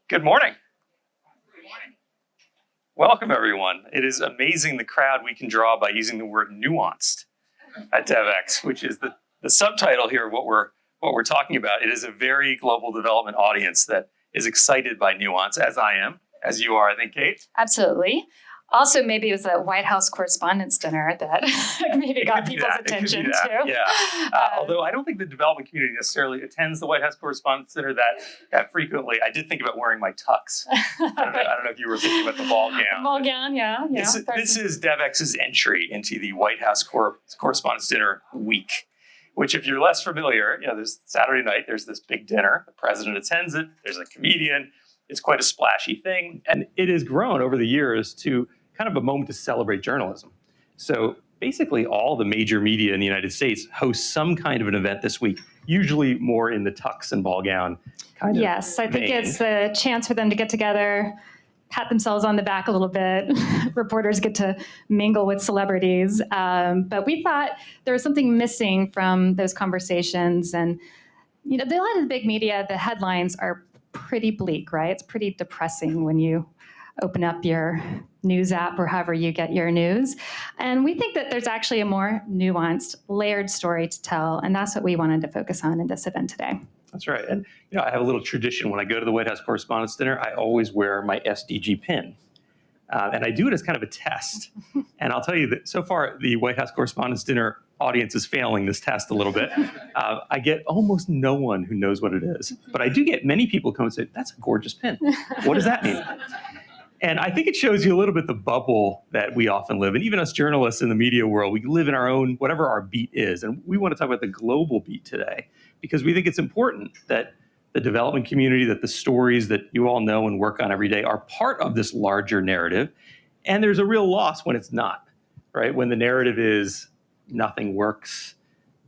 Good morning. Welcome, everyone. It is amazing the crowd we can draw by using the word nuanced at Devex, which is the subtitle here of what we're talking about. It is a very global development audience that is excited by nuance, as I am, as you are, I think, Kate. Absolutely. Also, maybe it was the White House Correspondents' Dinner that maybe got people's attention too. Yeah. Although I don't think the development community necessarily attends the White House Correspondents' Dinner that frequently. I did think about wearing my tux. I don't know if you were thinking about the ball gown. Ball gown, yeah. This is Devex's entry into the White House Correspondents' Dinner week, which, if you're less familiar, there's Saturday night, there's this big dinner. The president attends it. There's a comedian. It's quite a splashy thing. And it has grown over the years to kind of a moment to celebrate journalism. So basically all the major media in the United States host some kind of an event this week, usually more in the tux and ball gown kind of Yes, I think it's the chance for them to get together, pat themselves on the back a little bit. Reporters get to mingle with celebrities. But we thought there was something missing from those conversations. And, a lot of the big media, the headlines are pretty bleak, right? It's pretty depressing when you open up your news app or however you get your news. And we think that there's actually a more nuanced, layered story to tell. And that's what we wanted to focus on in this event today. That's right. And, I have a little tradition. When I go to the White House Correspondents' Dinner, I always wear my SDG pin. And I do it as kind of a test. And I'll tell you that so far, the White House Correspondents' Dinner audience is failing this test a little bit. I get almost no one who knows what it is. But I do get many people come and say, that's a gorgeous pin. What does that mean? And I think it shows you a little bit the bubble that we often live in. Even us journalists in the media world, we live in our own, whatever our beat is. And we want to talk about the global beat today because we think it's important that the development community, that the stories that you all know and work on every day are part of this larger narrative. And there's a real loss when it's not, right? When the narrative is nothing works,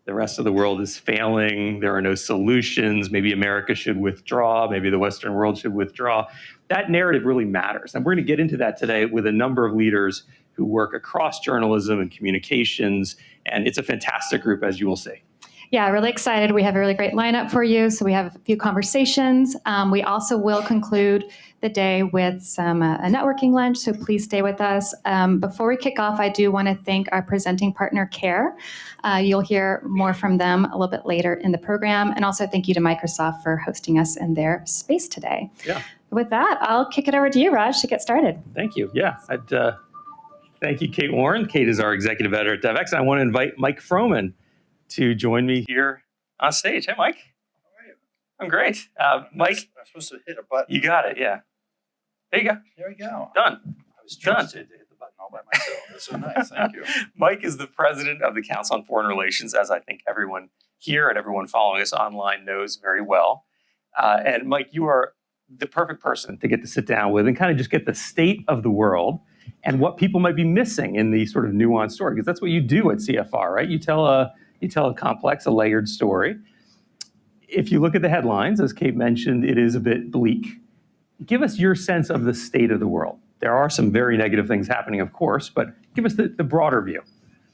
the rest of the world is failing, there are no solutions, maybe America should withdraw, maybe the Western world should withdraw. That narrative really matters. And we're going to get into that today with a number of leaders who work across journalism and communications. And it's a fantastic group, as you will see. Yeah, really excited. We have a really great lineup for you. So we have a few conversations. We also will conclude the day with some a networking lunch. So please stay with us. Before we kick off, I do want to thank our presenting partner, CARE. You'll hear more from them a little bit later in the program. And also thank you to Microsoft for hosting us in their space today. Yeah. With that, I'll kick it over to you, Raj, to get started. Thank you. Yeah. Thank you, Kate Warren. Kate is our executive editor at Devex. I want to invite Mike Froman to join me here on stage. Hey, Mike. How are you? I'm great. Mike. I'm supposed to hit a button. You got it, yeah. There you go. There we go. Done. I was trusted to hit the button all by myself. That's so nice. Thank you. Mike is the president of the Council on Foreign Relations, as I think everyone here and everyone following us online knows very well. And Mike, you are the perfect person to get to sit down with and kind of just get the state of the world and what people might be missing in the sort of nuanced story, because that's what you do at CFR, right? You tell a complex, a layered story. If you look at the headlines, as Kate mentioned, it is a bit bleak. Give us your sense of the state of the world. There are some very negative things happening, of course, but give us the broader view.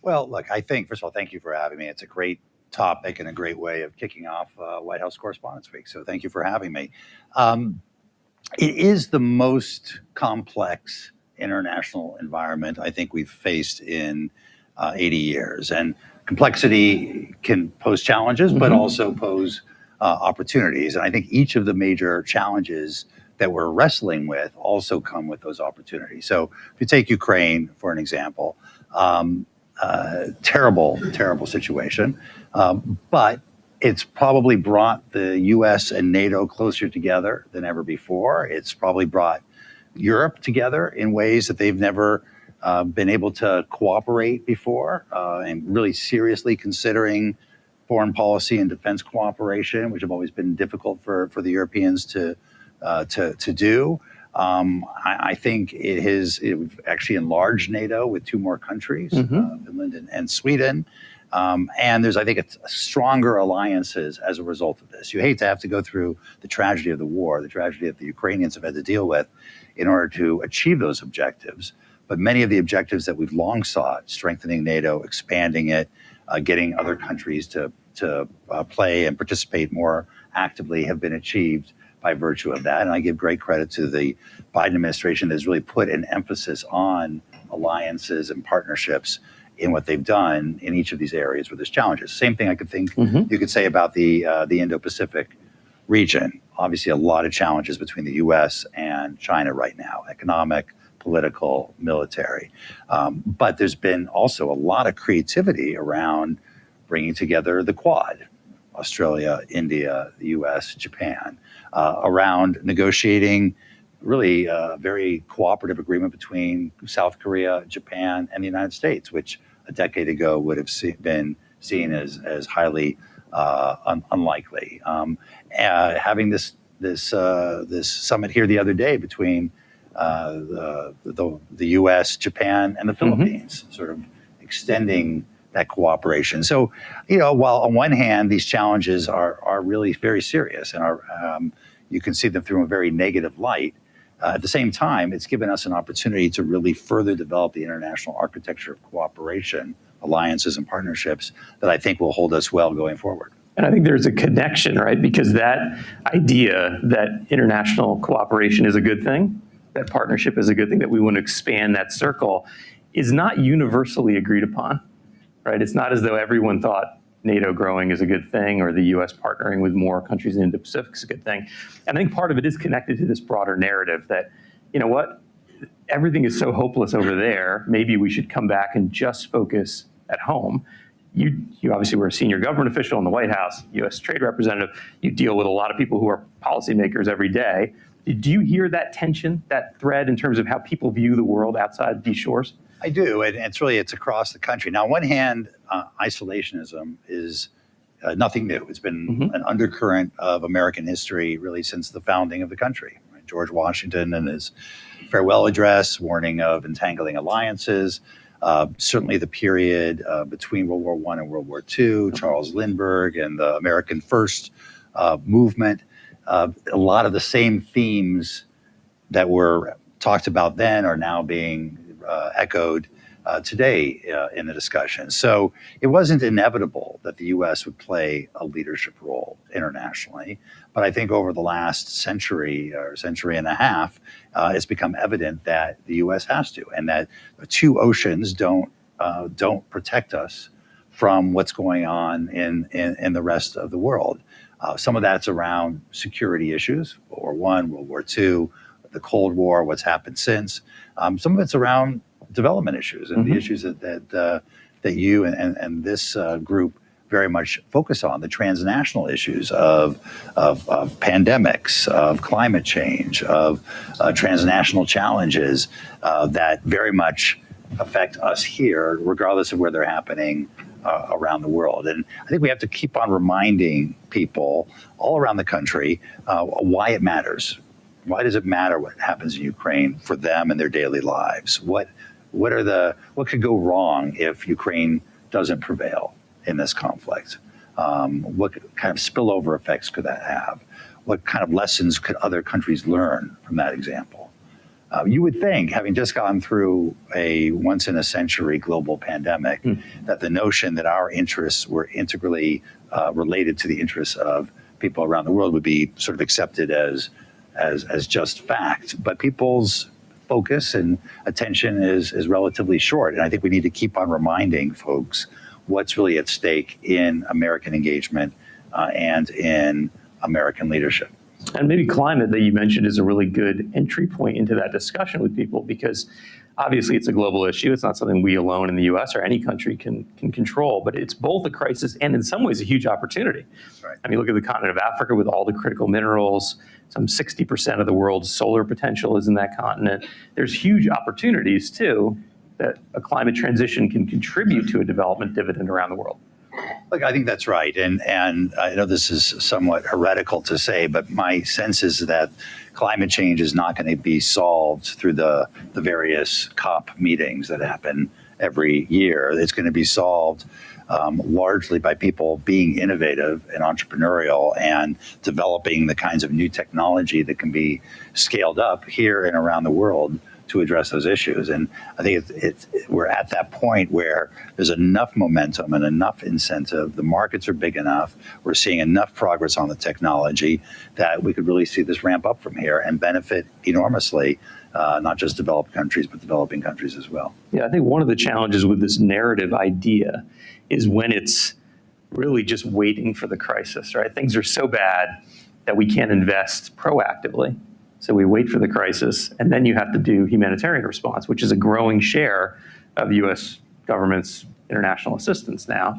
Well, look, I think, first of all, thank you for having me. It's a great topic and a great way of kicking off White House Correspondents' Week. So thank you for having me. It is the most complex international environment I think we've faced in 80 years. And complexity can pose challenges, but also pose opportunities. And I think each of the major challenges that we're wrestling with also come with those opportunities. So if you take Ukraine, for an example, terrible situation, but it's probably brought the U.S. and NATO closer together than ever before. It's probably brought Europe together in ways that they've never been able to cooperate before, and really seriously considering foreign policy and defense cooperation, which have always been difficult for the Europeans to do. I think we've actually enlarged NATO with two more countries, Finland and Sweden. And there's, I think, stronger alliances as a result of this. You hate to have to go through the tragedy of the war, the tragedy that the Ukrainians have had to deal with in order to achieve those objectives. But many of the objectives that we've long sought, strengthening NATO, expanding it, getting other countries to play and participate more actively, have been achieved by virtue of that. And I give great credit to the Biden administration that has really put an emphasis on alliances and partnerships in what they've done in each of these areas where there's challenges. Same thing I could think you could say about the Indo-Pacific region. Obviously, a lot of challenges between the U.S. and China right now, economic, political, military. But there's been also a lot of creativity around bringing together the Quad, Australia, India, the U.S., Japan, around negotiating really a very cooperative agreement between South Korea, Japan, and the United States, which a decade ago would have been seen as highly unlikely. Having this summit here the other day between the U.S., Japan, and the Philippines, sort of extending that cooperation. So, while on one hand these challenges are really very serious and you can see them through a very negative light, at the same time, it's given us an opportunity to really further develop the international architecture of cooperation, alliances, and partnerships that I think will hold us well going forward. And I think there's a connection, right? Because that idea that international cooperation is a good thing, that partnership is a good thing, that we want to expand that circle, is not universally agreed upon, right? It's not as though everyone thought NATO growing is a good thing or the U.S. partnering with more countries in the Indo-Pacific is a good thing. And I think part of it is connected to this broader narrative that, everything is so hopeless over there, maybe we should come back and just focus at home. You obviously were a senior government official in the White House, U.S. Trade Representative. You deal with a lot of people who are policymakers every day. Do you hear that tension, that thread in terms of how people view the world outside these shores? I do, and it's across the country. Now, on one hand, isolationism is nothing new. It's been an undercurrent of American history really since the founding of the country. Right? George Washington and his farewell address, warning of entangling alliances. Certainly the period between World War I and World War II, Charles Lindbergh and the American First movement. A lot of the same themes that were talked about then are now being echoed today in the discussion. So it wasn't inevitable that the U.S. would play a leadership role internationally. But I think over the last century or century and a half, it's become evident that the U.S. has to, and that the two oceans don't protect us from what's going on in the rest of the world. Some of that's around security issues, World War I, World War II, the Cold War, what's happened since. Some of it's around development issues and the issues that you and this group very much focus on, the transnational issues of pandemics, of climate change, of transnational challenges that very much affect us here, regardless of where they're happening around the world. And I think we have to keep on reminding people all around the country why it matters. Why does it matter what happens in Ukraine for them and their daily lives? What could go wrong if Ukraine doesn't prevail in this conflict? What kind of spillover effects could that have? What kind of lessons could other countries learn from that example? You would think, having just gone through a once-in-a-century global pandemic, that the notion that our interests were integrally related to the interests of people around the world would be sort of accepted as just fact. But people's focus and attention is relatively short. And I think we need to keep on reminding folks what's really at stake in American engagement and in American leadership. And maybe climate that you mentioned is a really good entry point into that discussion with people, because obviously it's a global issue. It's not something we alone in the US or any country can control, but it's both a crisis and in some ways a huge opportunity. Right. I mean, look at the continent of Africa with all the critical minerals. Some 60% of the world's solar potential is in that continent. There's huge opportunities too that a climate transition can contribute to a development dividend around the world. Look, I think that's right. And I know this is somewhat heretical to say, but my sense is that climate change is not going to be solved through the various COP meetings that happen every year. It's going to be solved largely by people being innovative and entrepreneurial and developing the kinds of new technology that can be scaled up here and around the world to address those issues. And I think we're at that point where there's enough momentum and enough incentive. The markets are big enough. We're seeing enough progress on the technology that we could really see this ramp up from here and benefit enormously, not just developed countries, but developing countries as well. Yeah, I think one of the challenges with this narrative idea is when it's really just waiting for the crisis, right? Things are so bad that we can't invest proactively. So we wait for the crisis, and then you have to do humanitarian response, which is a growing share of U.S. government's international assistance now.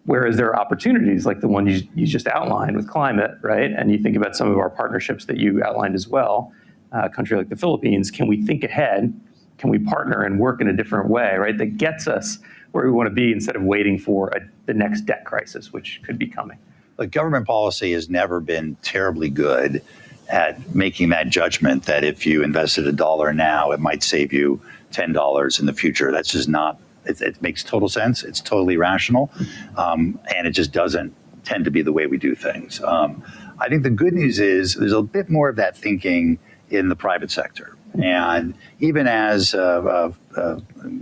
Whereas there are opportunities like the one you just outlined with climate, right? And you think about some of our partnerships that you outlined as well, a country like the Philippines, can we think ahead? Can we partner and work in a different way, right? That gets us where we want to be instead of waiting for the next debt crisis, which could be coming. But government policy has never been terribly good at making that judgment that if you invested $1 now, it might save you $10 in the future. That's just not, it makes total sense. It's totally rational. And it just doesn't tend to be the way we do things. I think the good news is there's a bit more of that thinking in the private sector. And even as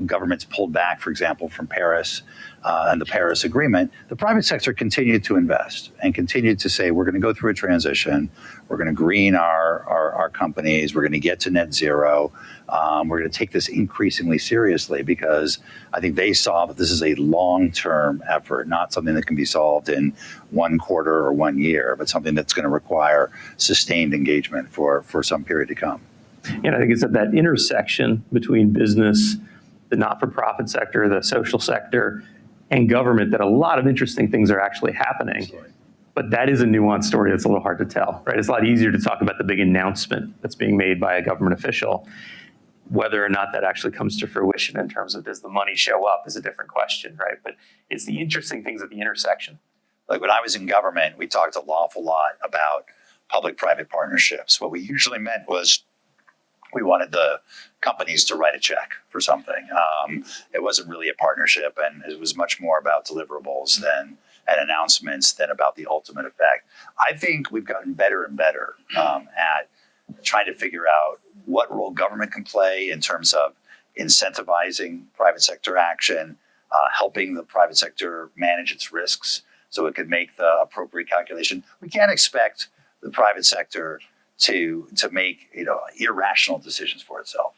governments pulled back, for example, from Paris and the Paris Agreement, the private sector continued to invest and continued to say, we're going to go through a transition. We're going to green our companies. We're going to get to net zero. We're going to take this increasingly seriously because I think they saw that this is a long-term effort, not something that can be solved in 1 quarter or 1 year, but something that's going to require sustained engagement for some period to come. And I think it's at that intersection between business, the not-for-profit sector, the social sector, and government that a lot of interesting things are actually happening. But that is a nuanced story that's a little hard to tell, right? It's a lot easier to talk about the big announcement that's being made by a government official. Whether or not that actually comes to fruition in terms of does the money show up is a different question, right? But it's the interesting things at the intersection. Like when I was in government, we talked an awful lot about public-private partnerships. What we usually meant was we wanted the companies to write a check for something. It wasn't really a partnership, and it was much more about deliverables and announcements than about the ultimate effect. I think we've gotten better and better at trying to figure out what role government can play in terms of incentivizing private sector action, helping the private sector manage its risks so it could make the appropriate calculation. We can't expect the private sector to make irrational decisions for itself.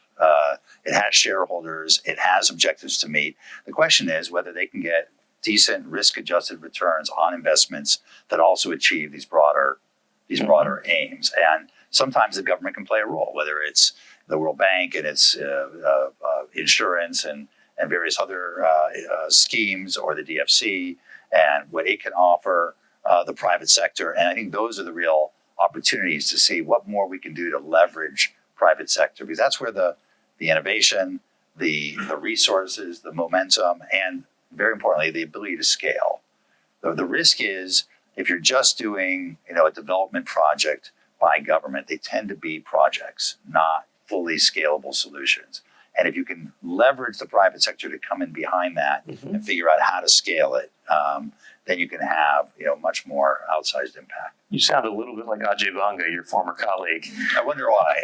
It has shareholders, it has objectives to meet. The question is whether they can get decent risk-adjusted returns on investments that also achieve these broader aims. And sometimes the government can play a role, whether it's the World Bank and its insurance and various other schemes, or the DFC and what it can offer the private sector. And I think those are the real opportunities to see what more we can do to leverage private sector, because that's where the innovation, the resources, the momentum, and very importantly, the ability to scale. The risk is if you're just doing a development project by government, they tend to be projects, not fully scalable solutions. And if you can leverage the private sector to come in behind that and figure out how to scale it, then you can have much more outsized impact. You sound a little bit like Ajay Banga, your former colleague. I wonder why.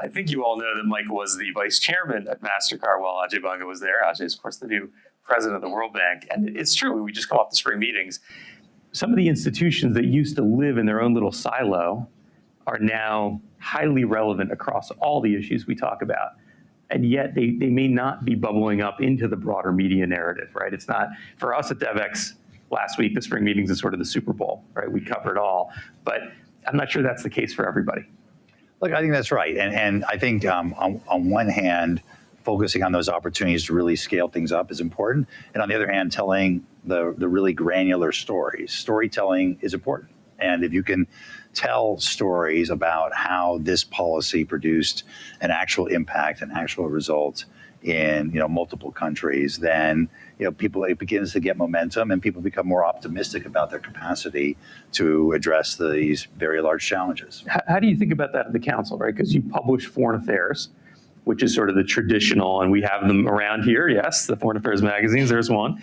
I think you all know that Mike was the vice chairman at MasterCard while Ajay Banga was there. Ajay is, of course, the new president of the World Bank. And it's true, we just come off the spring meetings. Some of the institutions that used to live in their own little silo are now highly relevant across all the issues we talk about. And yet they may not be bubbling up into the broader media narrative, right? It's not, for us at Devex, last week, the spring meetings is sort of the Super Bowl, right? We cover it all. But I'm not sure that's the case for everybody. Look, I think that's right. And I think on one hand, focusing on those opportunities to really scale things up is important. And on the other hand, telling the really granular stories. Storytelling is important. And if you can tell stories about how this policy produced an actual impact, an actual result in multiple countries, then it begins to get momentum, and people become more optimistic about their capacity to address these very large challenges. How do you think about that at the council, right? Because you publish foreign affairs, which is sort of the traditional, and we have them around here. Yes, the foreign affairs magazines. There's one.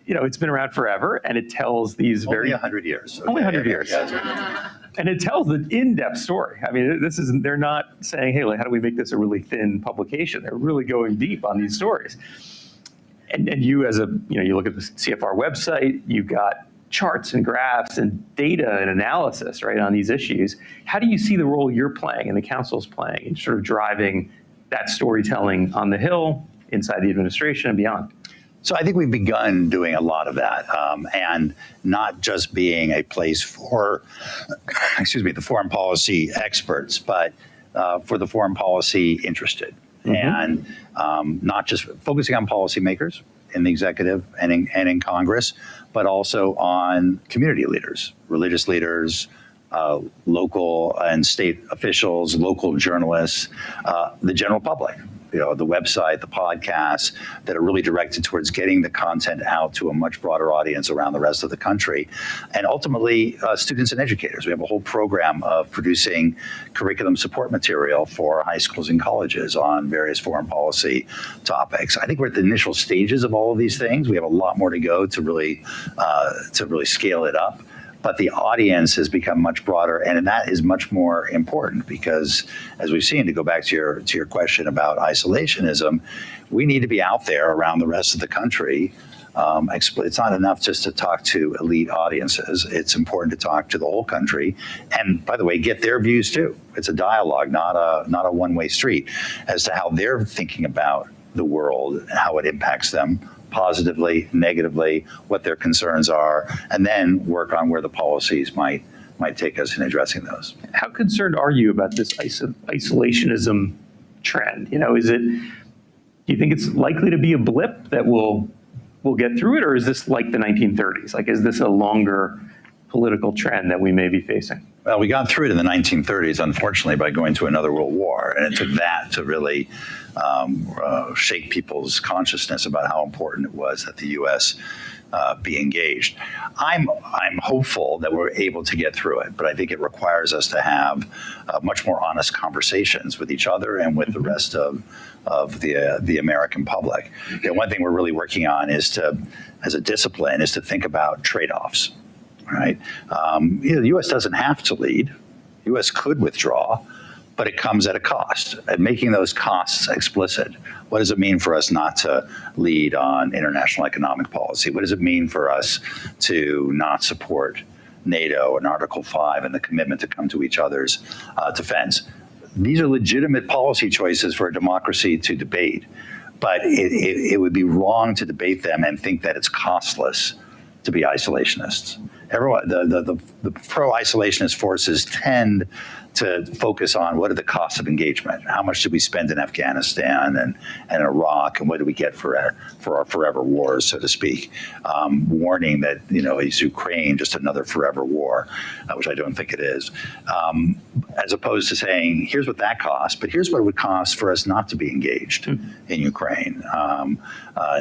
It's been around forever, and it tells these only 100 years. Only 100 years. Yeah. And it tells the in-depth story. I mean, this isn't, they're not saying, hey, like, how do we make this a really thin publication? They're really going deep on these stories. And you as a, you look at the CFR website, you've got charts and graphs and data and analysis, right, on these issues. How do you see the role you're playing and the council's playing in sort of driving that storytelling on the Hill, inside the administration and beyond? So I think we've begun doing a lot of that, and not just being a place for, the foreign policy experts, but for the foreign policy interested, and not just focusing on policymakers in the executive and in Congress, but also on community leaders, religious leaders, local and state officials, local journalists, the general public. The website, the podcasts that are really directed towards getting the content out to a much broader audience around the rest of the country. And ultimately, students and educators. We have a whole program of producing curriculum support material for high schools and colleges on various foreign policy topics. I think we're at the initial stages of all of these things. We have a lot more to go to really scale it up. But the audience has become much broader, and that is much more important because, as we've seen, to go back to your question about isolationism, we need to be out there around the rest of the country. It's not enough just to talk to elite audiences. It's important to talk to the whole country, and by the way, get their views too. It's a dialogue, not a one-way street, as to how they're thinking about the world, how it impacts them. Positively, negatively, what their concerns are, and then work on where the policies might take us in addressing those. How concerned are you about this isolationism trend? Do you think it's likely to be a blip that we'll get through it, or is this like the 1930s? Like, is this a longer political trend that we may be facing? Well, we got through it in the 1930s, unfortunately, by going to another world war, and it took that to really shake people's consciousness about how important it was that the U.S. Be engaged. I'm hopeful that we're able to get through it, but I think it requires us to have much more honest conversations with each other and with the rest of the American public. One thing we're really working on is as a discipline, is to think about trade-offs. Right? The U.S. doesn't have to lead. The U.S. could withdraw, but it comes at a cost. And making those costs explicit. What does it mean for us not to lead on international economic policy? What does it mean for us to not support NATO and Article 5 and the commitment to come to each other's defense? These are legitimate policy choices for a democracy to debate, but it would be wrong to debate them and think that it's costless to be isolationists. Everyone, the pro-isolationist forces tend to focus on what are the costs of engagement. How much did we spend in Afghanistan and Iraq, and what do we get for our forever wars, so to speak? Warning that is Ukraine just another forever war, which I don't think it is. As opposed to saying, here's what that costs, but here's what it would cost for us not to be engaged in Ukraine,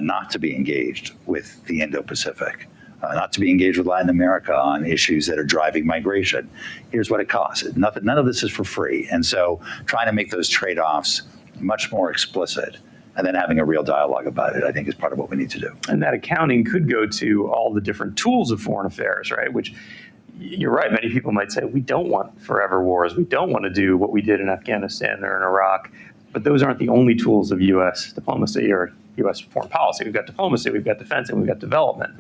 not to be engaged with the Indo-Pacific. Not to be engaged with Latin America on issues that are driving migration. Here's what it costs. None of this is for free. And so trying to make those trade-offs much more explicit and then having a real dialogue about it, I think, is part of what we need to do. And that accounting could go to all the different tools of foreign affairs, right? Which, you're right, many people might say, we don't want forever wars. We don't want to do what we did in Afghanistan or in Iraq. But those aren't the only tools of U.S. diplomacy or U.S. foreign policy. We've got diplomacy, we've got defense, and we've got development.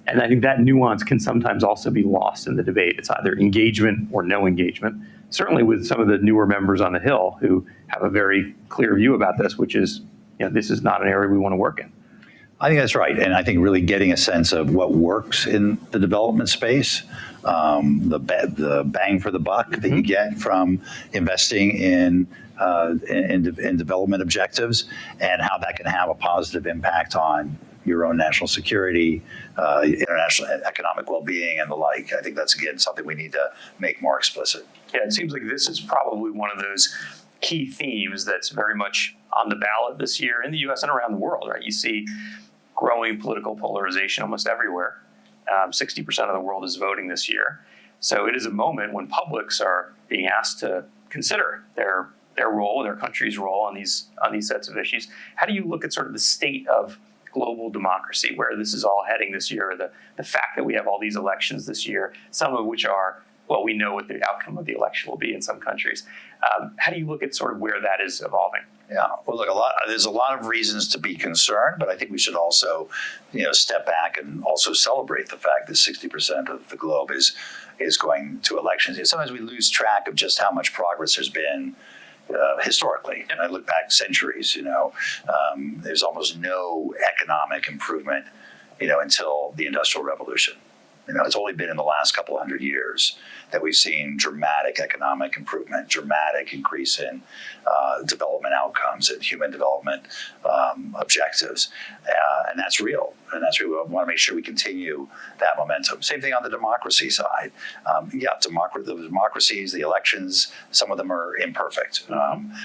And I think that nuance can sometimes also be lost in the debate. It's either engagement or no engagement. Certainly with some of the newer members on the Hill who have a very clear view about this, which is, this is not an area we want to work in. I think that's right. And I think really getting a sense of what works in the development space, the bang for the buck that you get from investing in development objectives, and how that can have a positive impact on your own national security, international economic well-being, and the like. I think that's, again, something we need to make more explicit. Yeah, it seems like this is probably one of those key themes that's very much on the ballot this year in the U.S. and around the world, right? You see growing political polarization almost everywhere. 60% of the world is voting this year. So it is a moment when publics are being asked to consider their role, their country's role on these sets of issues. How do you look at sort of the state of global democracy, where this is all heading this year, the fact that we have all these elections this year, some of which are well, we know what the outcome of the election will be in some countries. How do you look at sort of where that is evolving? Yeah, well, look, there's a lot of reasons to be concerned, but I think we should also, step back and also celebrate the fact that 60% of the globe is going to elections. Sometimes we lose track of just how much progress there's been historically. And I look back centuries. There's almost no economic improvement, until the Industrial Revolution. It's only been in the last couple 100 years that we've seen dramatic economic improvement, dramatic increase in development outcomes and human development objectives. And that's real. And that's real. We want to make sure we continue that momentum. Same thing on the democracy side. The democracies, the elections, some of them are imperfect.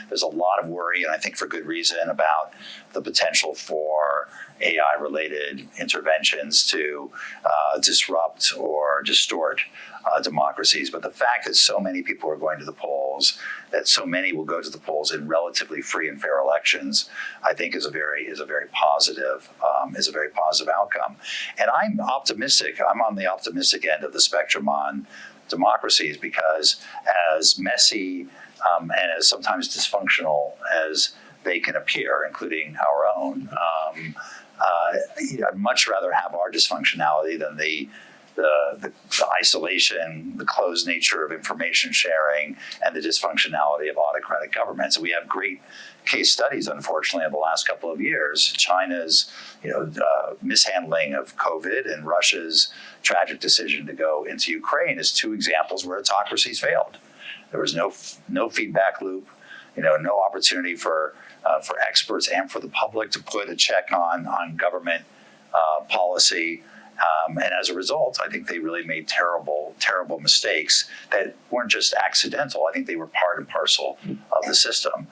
There's a lot of worry, and I think for good reason, about the potential for AI-related interventions to disrupt or distort democracies. But the fact that so many people are going to the polls, that so many will go to the polls in relatively free and fair elections, I think is a very positive outcome. And I'm optimistic. I'm on the optimistic end of the spectrum on democracies, because as messy and as sometimes dysfunctional as they can appear, including our own, I'd much rather have our dysfunctionality than the isolation, the closed nature of information sharing, and the dysfunctionality of autocratic governments. And we have great case studies, unfortunately, of the last couple of years. China's mishandling of COVID and Russia's tragic decision to go into Ukraine is two examples where autocracies failed. There was no feedback loop, no opportunity for experts and for the public to put a check on government policy. And as a result, I think they really made terrible mistakes that weren't just accidental. I think they were part and parcel of the system.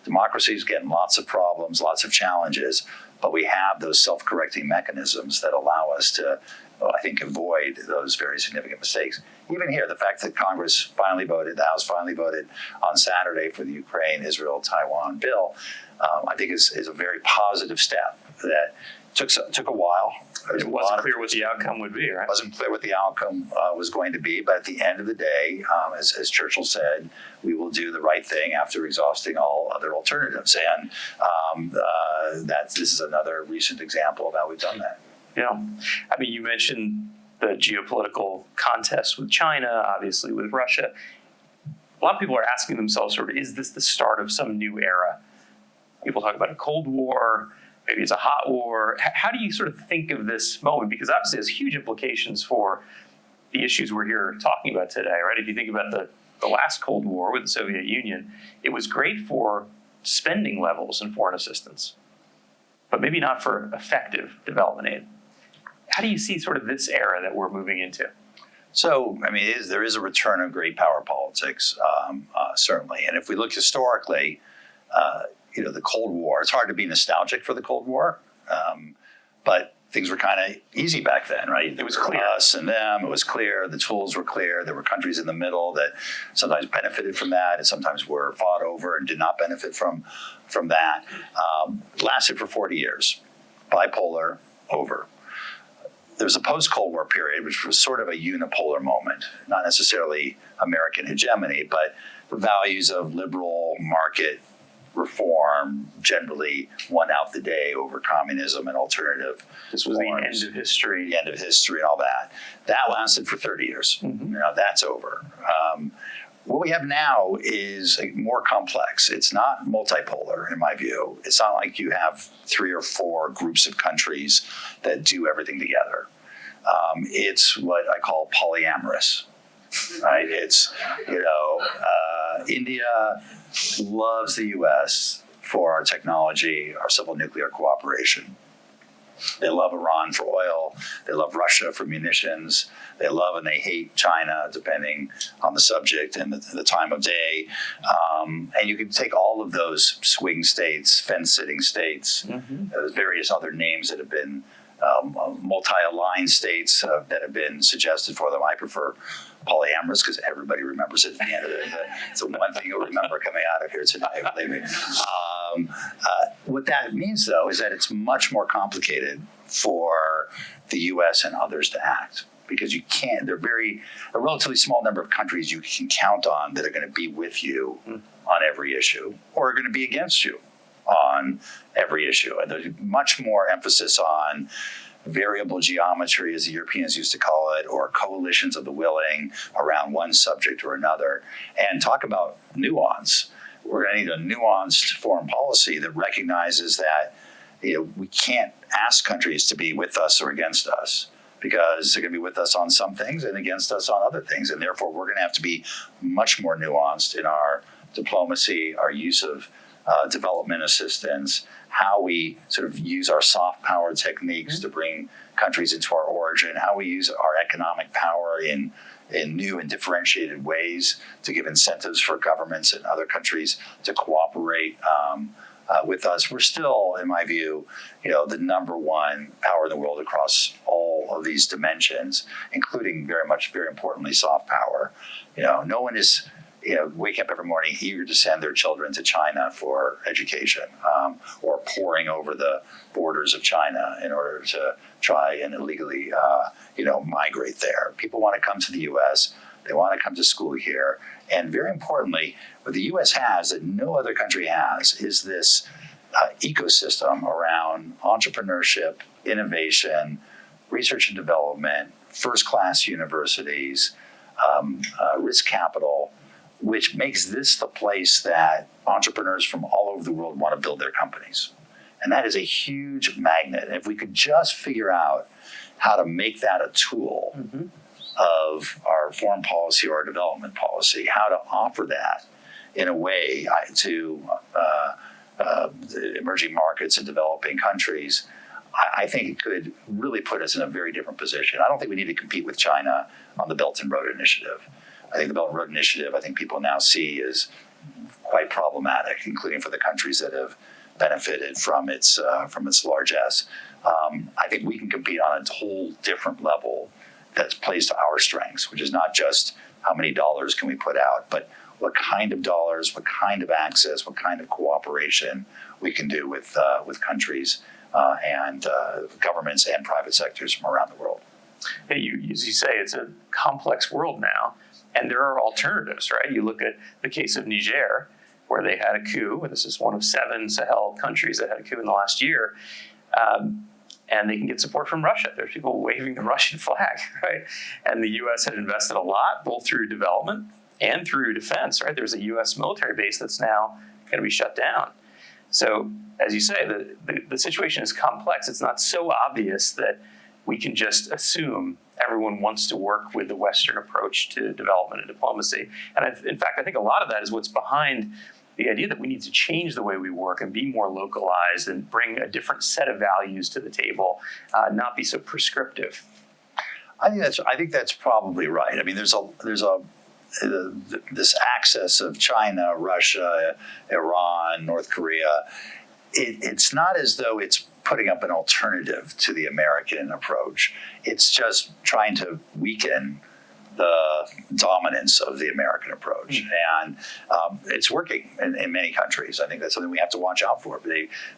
Democracies get lots of problems, lots of challenges, but we have those self-correcting mechanisms that allow us to, I think, avoid those very significant mistakes. Even here, the fact that Congress finally voted, the House finally voted on Saturday for the Ukraine, Israel, Taiwan bill, I think is a very positive step that took a while. It wasn't clear what the outcome would be, right? It wasn't clear what the outcome was going to be, but at the end of the day, as Churchill said, we will do the right thing after exhausting all other alternatives. And this is another recent example of how we've done that. Yeah. I mean, you mentioned the geopolitical contest with China, obviously with Russia. A lot of people are asking themselves, sort of, is this the start of some new era? People talk about a Cold War. Maybe it's a hot war. How do you sort of think of this moment? Because obviously it has huge implications for the issues we're here talking about today, right? If you think about the last Cold War with the Soviet Union, it was great for spending levels and foreign assistance, but maybe not for effective development aid. How do you see sort of this era that we're moving into? So, I mean, there is a return of great power politics, certainly. And if we look historically, the Cold War, it's hard to be nostalgic for the Cold War, but things were kind of easy back then, right? It was clear. Us and them, it was clear, the tools were clear, there were countries in the middle that sometimes benefited from that and sometimes were fought over and did not benefit from that. Lasted for 40 years, bipolar, over. There was a post-Cold War period, which was sort of a unipolar moment, not necessarily American hegemony, but the values of liberal market reform generally won out the day over communism and alternative. This was forms. the end of history. The end of history and all that. That lasted for 30 years. Mm-hmm. That's over. What we have now is more complex. It's not multipolar, in my view. It's not like you have 3 or 4 groups of countries that do everything together. It's what I call polyamorous. Right? It's, India loves the U.S. for our technology, our civil nuclear cooperation. They love Iran for oil. They love Russia for munitions. They love and they hate China, depending on the subject and the time of day. And you can take all of those swing states, fence-sitting states, there's various other names that have been multi-aligned states that have been suggested for them. I prefer polyamorous because everybody remembers it at the end of it. It's the one thing you'll remember coming out of here tonight, believe me. What that means, though, is that it's much more complicated for the U.S. and others to act. because you can't, a relatively small number of countries you can count on that are going to be with you on every issue or are going to be against you on every issue. And there's much more emphasis on variable geometry, as the Europeans used to call it, or coalitions of the willing around one subject or another. And talk about nuance. We're going to need a nuanced foreign policy that recognizes that we can't ask countries to be with us or against us, because they're going to be with us on some things and against us on other things. And therefore, we're going to have to be much more nuanced in our diplomacy, our use of development assistance, how we sort of use our soft power techniques to bring countries into our origin, how we use our economic power in new and differentiated ways to give incentives for governments in other countries to cooperate with us. We're still, in my view, the number one power in the world across all of these dimensions, including very importantly, soft power. No one is wake up every morning eager to send their children to China for education, or pouring over the borders of China in order to try and illegally, migrate there. People want to come to the U.S. They want to come to school here. And very importantly, what the U.S. has that no other country has is this ecosystem around entrepreneurship, innovation, research and development, first-class universities, risk capital, which makes this the place that entrepreneurs from all over the world want to build their companies. And that is a huge magnet. And if we could just figure out how to make that a tool of our foreign policy or our development policy, how to offer that in a way to the emerging markets and developing countries, I think it could really put us in a very different position. I don't think we need to compete with China on the Belt and Road Initiative. I think the Belt and Road Initiative, I think people now see is quite problematic, including for the countries that have benefited from its largesse. I think we can compete on a whole different level that plays to our strengths, which is not just how many dollars can we put out, but what kind of dollars, what kind of access, what kind of cooperation we can do with countries and governments and private sectors from around the world. Hey, as you say, it's a complex world now, and there are alternatives, right? You look at the case of Niger, where they had a coup, and this is one of 7 Sahel countries that had a coup in the last year, and they can get support from Russia. There's people waving the Russian flag, right? And the U.S. had invested a lot, both through development and through defense, right? There's a U.S. military base that's now going to be shut down. So, as you say, the situation is complex. It's not so obvious that we can just assume everyone wants to work with the Western approach to development and diplomacy. And in fact, I think a lot of that is what's behind the idea that we need to change the way we work and be more localized and bring a different set of values to the table, not be so prescriptive. I think that's probably right. I mean, there's this axis of China, Russia, Iran, North Korea. It's not as though it's putting up an alternative to the American approach. It's just trying to weaken the dominance of the American approach. And it's working in many countries. I think that's something we have to watch out for.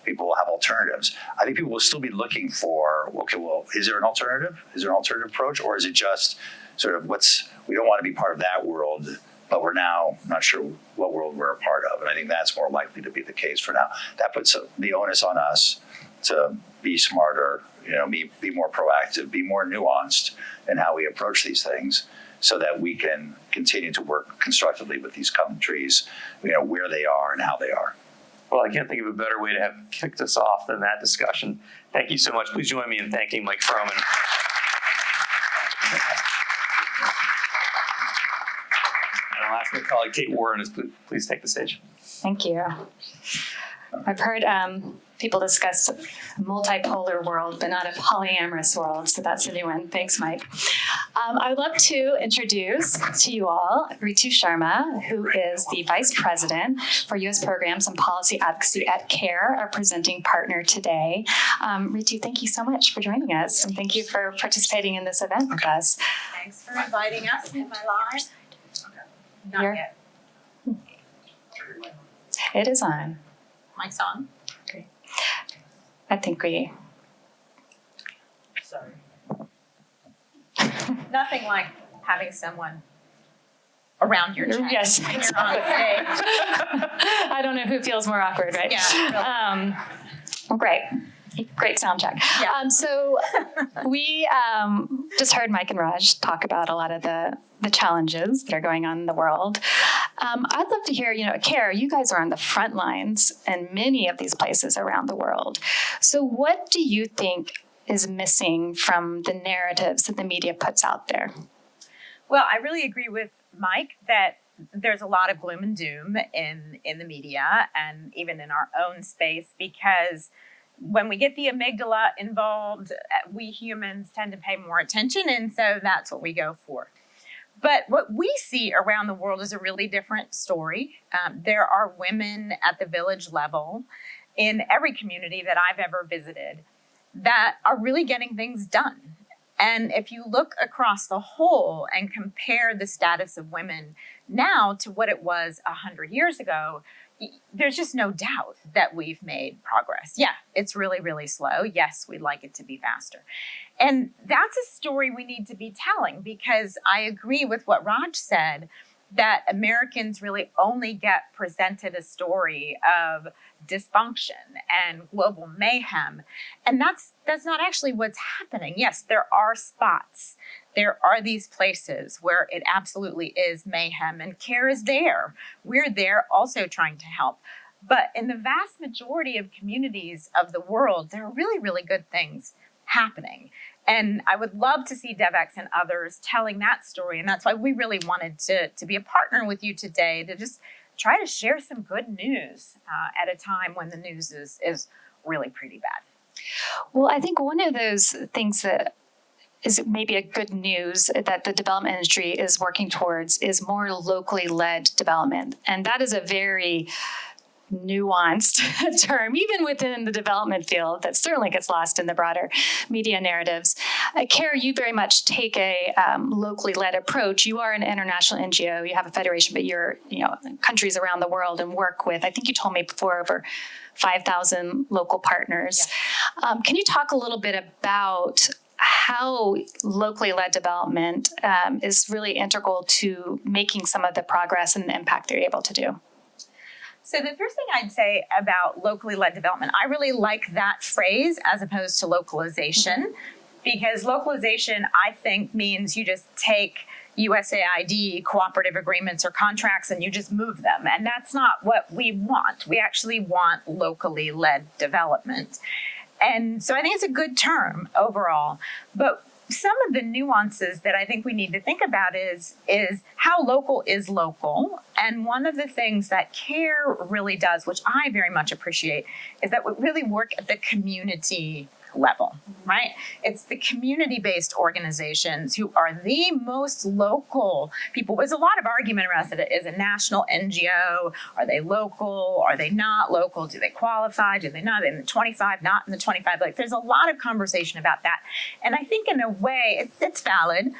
People will have alternatives. I think people will still be looking for, okay, well, is there an alternative? Is there an alternative approach? Or is it just sort of we don't want to be part of that world, but we're now not sure what world we're a part of. And I think that's more likely to be the case for now. That puts the onus on us to be smarter, be more proactive, be more nuanced in how we approach these things, so that we can continue to work constructively with these countries, where they are and how they are. Well, I can't think of a better way to have kicked us off than that discussion. Thank you so much. Please join me in thanking Mike Froman. And I'll ask my colleague Kate Warren to please take the stage. Thank you. I've heard people discuss a multipolar world, but not a polyamorous world. So that's a new one. Thanks, Mike. I would love to introduce to you all Ritu Sharma, who is the Vice President for U.S. Programs and Policy Advocacy at CARE, our presenting partner today. Ritu, thank you so much for joining us, and thank you for participating in this event with us. Thanks for inviting us. Am I live? Not yet. It is on. Mic's on. Great. I think we... Sorry. Nothing like having someone around your chest Yes, when you're on stage. I don't know who feels more awkward, right? Yeah. Well, great. Great sound check. Yeah. So we just heard Mike and Raj talk about a lot of the challenges that are going on in the world. I'd love to hear, Care, you guys are on the front lines in many of these places around the world. So what do you think is missing from the narratives that the media puts out there? Well, I really agree with Mike that there's a lot of gloom and doom in the media and even in our own space, because when we get the amygdala involved, we humans tend to pay more attention, and so that's what we go for. But what we see around the world is a really different story. There are women at the village level in every community that I've ever visited that are really getting things done. And if you look across the whole and compare the status of women now to what it was 100 years ago, there's just no doubt that we've made progress. Yeah, it's really, really slow. Yes, we'd like it to be faster. And that's a story we need to be telling, because I agree with what Raj said, that Americans really only get presented a story of dysfunction and global mayhem. And that's not actually what's happening. Yes, there are spots. There are these places where it absolutely is mayhem, and Care is there. We're there also trying to help. But in the vast majority of communities of the world, there are really, really good things happening. And I would love to see Devex and others telling that story. And that's why we really wanted to be a partner with you today, to just try to share some good news at a time when the news is really pretty bad. Well, I think one of those things that is maybe a good news that the development industry is working towards is more locally led development. And that is a very nuanced term, even within the development field, that certainly gets lost in the broader media narratives. Care, you very much take a locally led approach. You are an international NGO. You have a federation, but you're countries around the world and work with, I think you told me before, over 5,000 local partners. Yeah. Can you talk a little bit about how locally led development is really integral to making some of the progress and the impact they're able to do? So the first thing I'd say about locally led development, I really like that phrase as opposed to localization, because localization, I think, means you just take USAID cooperative agreements or contracts and you just move them. And that's not what we want. We actually want locally led development. And so I think it's a good term overall. But some of the nuances that I think we need to think about is how local is local. And one of the things that Care really does, which I very much appreciate, is that we really work at the community level, right? It's the community-based organizations who are the most local people. There's a lot of argument around it. Is a national NGO? Are they local? Are they not local? Do they qualify? Do they not? In the 25, not in the 25? Like, there's a lot of conversation about that. And I think in a way, it's valid,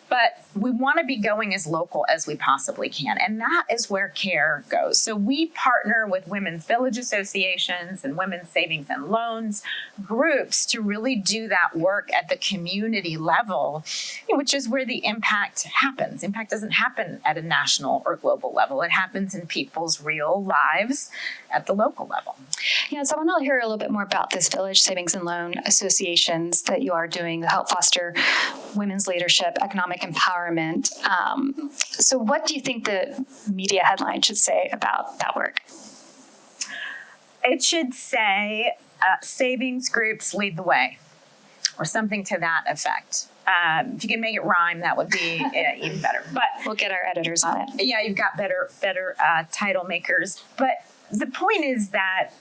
but we want to be going as local as we possibly can. And that is where Care goes. So we partner with women's village associations and women's savings and loans groups to really do that work at the community level, which is where the impact happens. Impact doesn't happen at a national or global level. It happens in people's real lives at the local level. Yeah, so I want to hear a little bit more about this village savings and loan associations that you are doing to help foster women's leadership, economic empowerment. So what do you think the media headline should say about that work? It should say savings groups lead the way, or something to that effect. If you can make it rhyme, that would be even better. But we'll get our editors on it. Yeah, you've got better title makers. But the point is that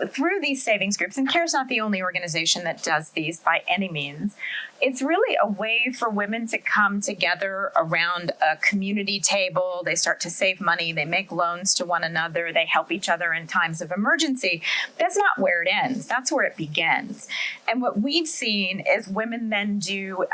through these savings groups, and CARE's not the only organization that does these by any means, it's really a way for women to come together around a community table. They start to save money. They make loans to one another. They help each other in times of emergency. That's not where it ends. That's where it begins. And what we've seen is women then do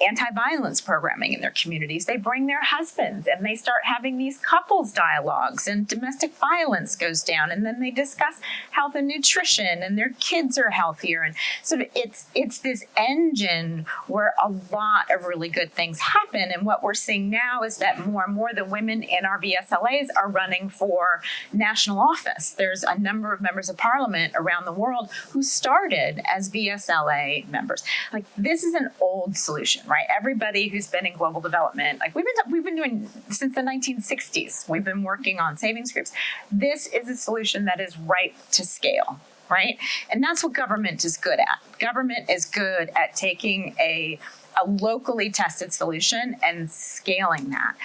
anti-violence programming in their communities. They bring their husbands and they start having these couples dialogues, and domestic violence goes down, and then they discuss health and nutrition, and their kids are healthier. And sort of it's this engine where a lot of really good things happen. And what we're seeing now is that more and more the women in our VSLAs are running for national office. There's a number of members of parliament around the world who started as VSLA members. Like, this is an old solution, right? Everybody who's been in global development, like we've been doing since the 1960s. We've been working on savings groups. This is a solution that is ripe to scale, right? And that's what government is good at. Government is good at taking a locally tested solution and scaling that.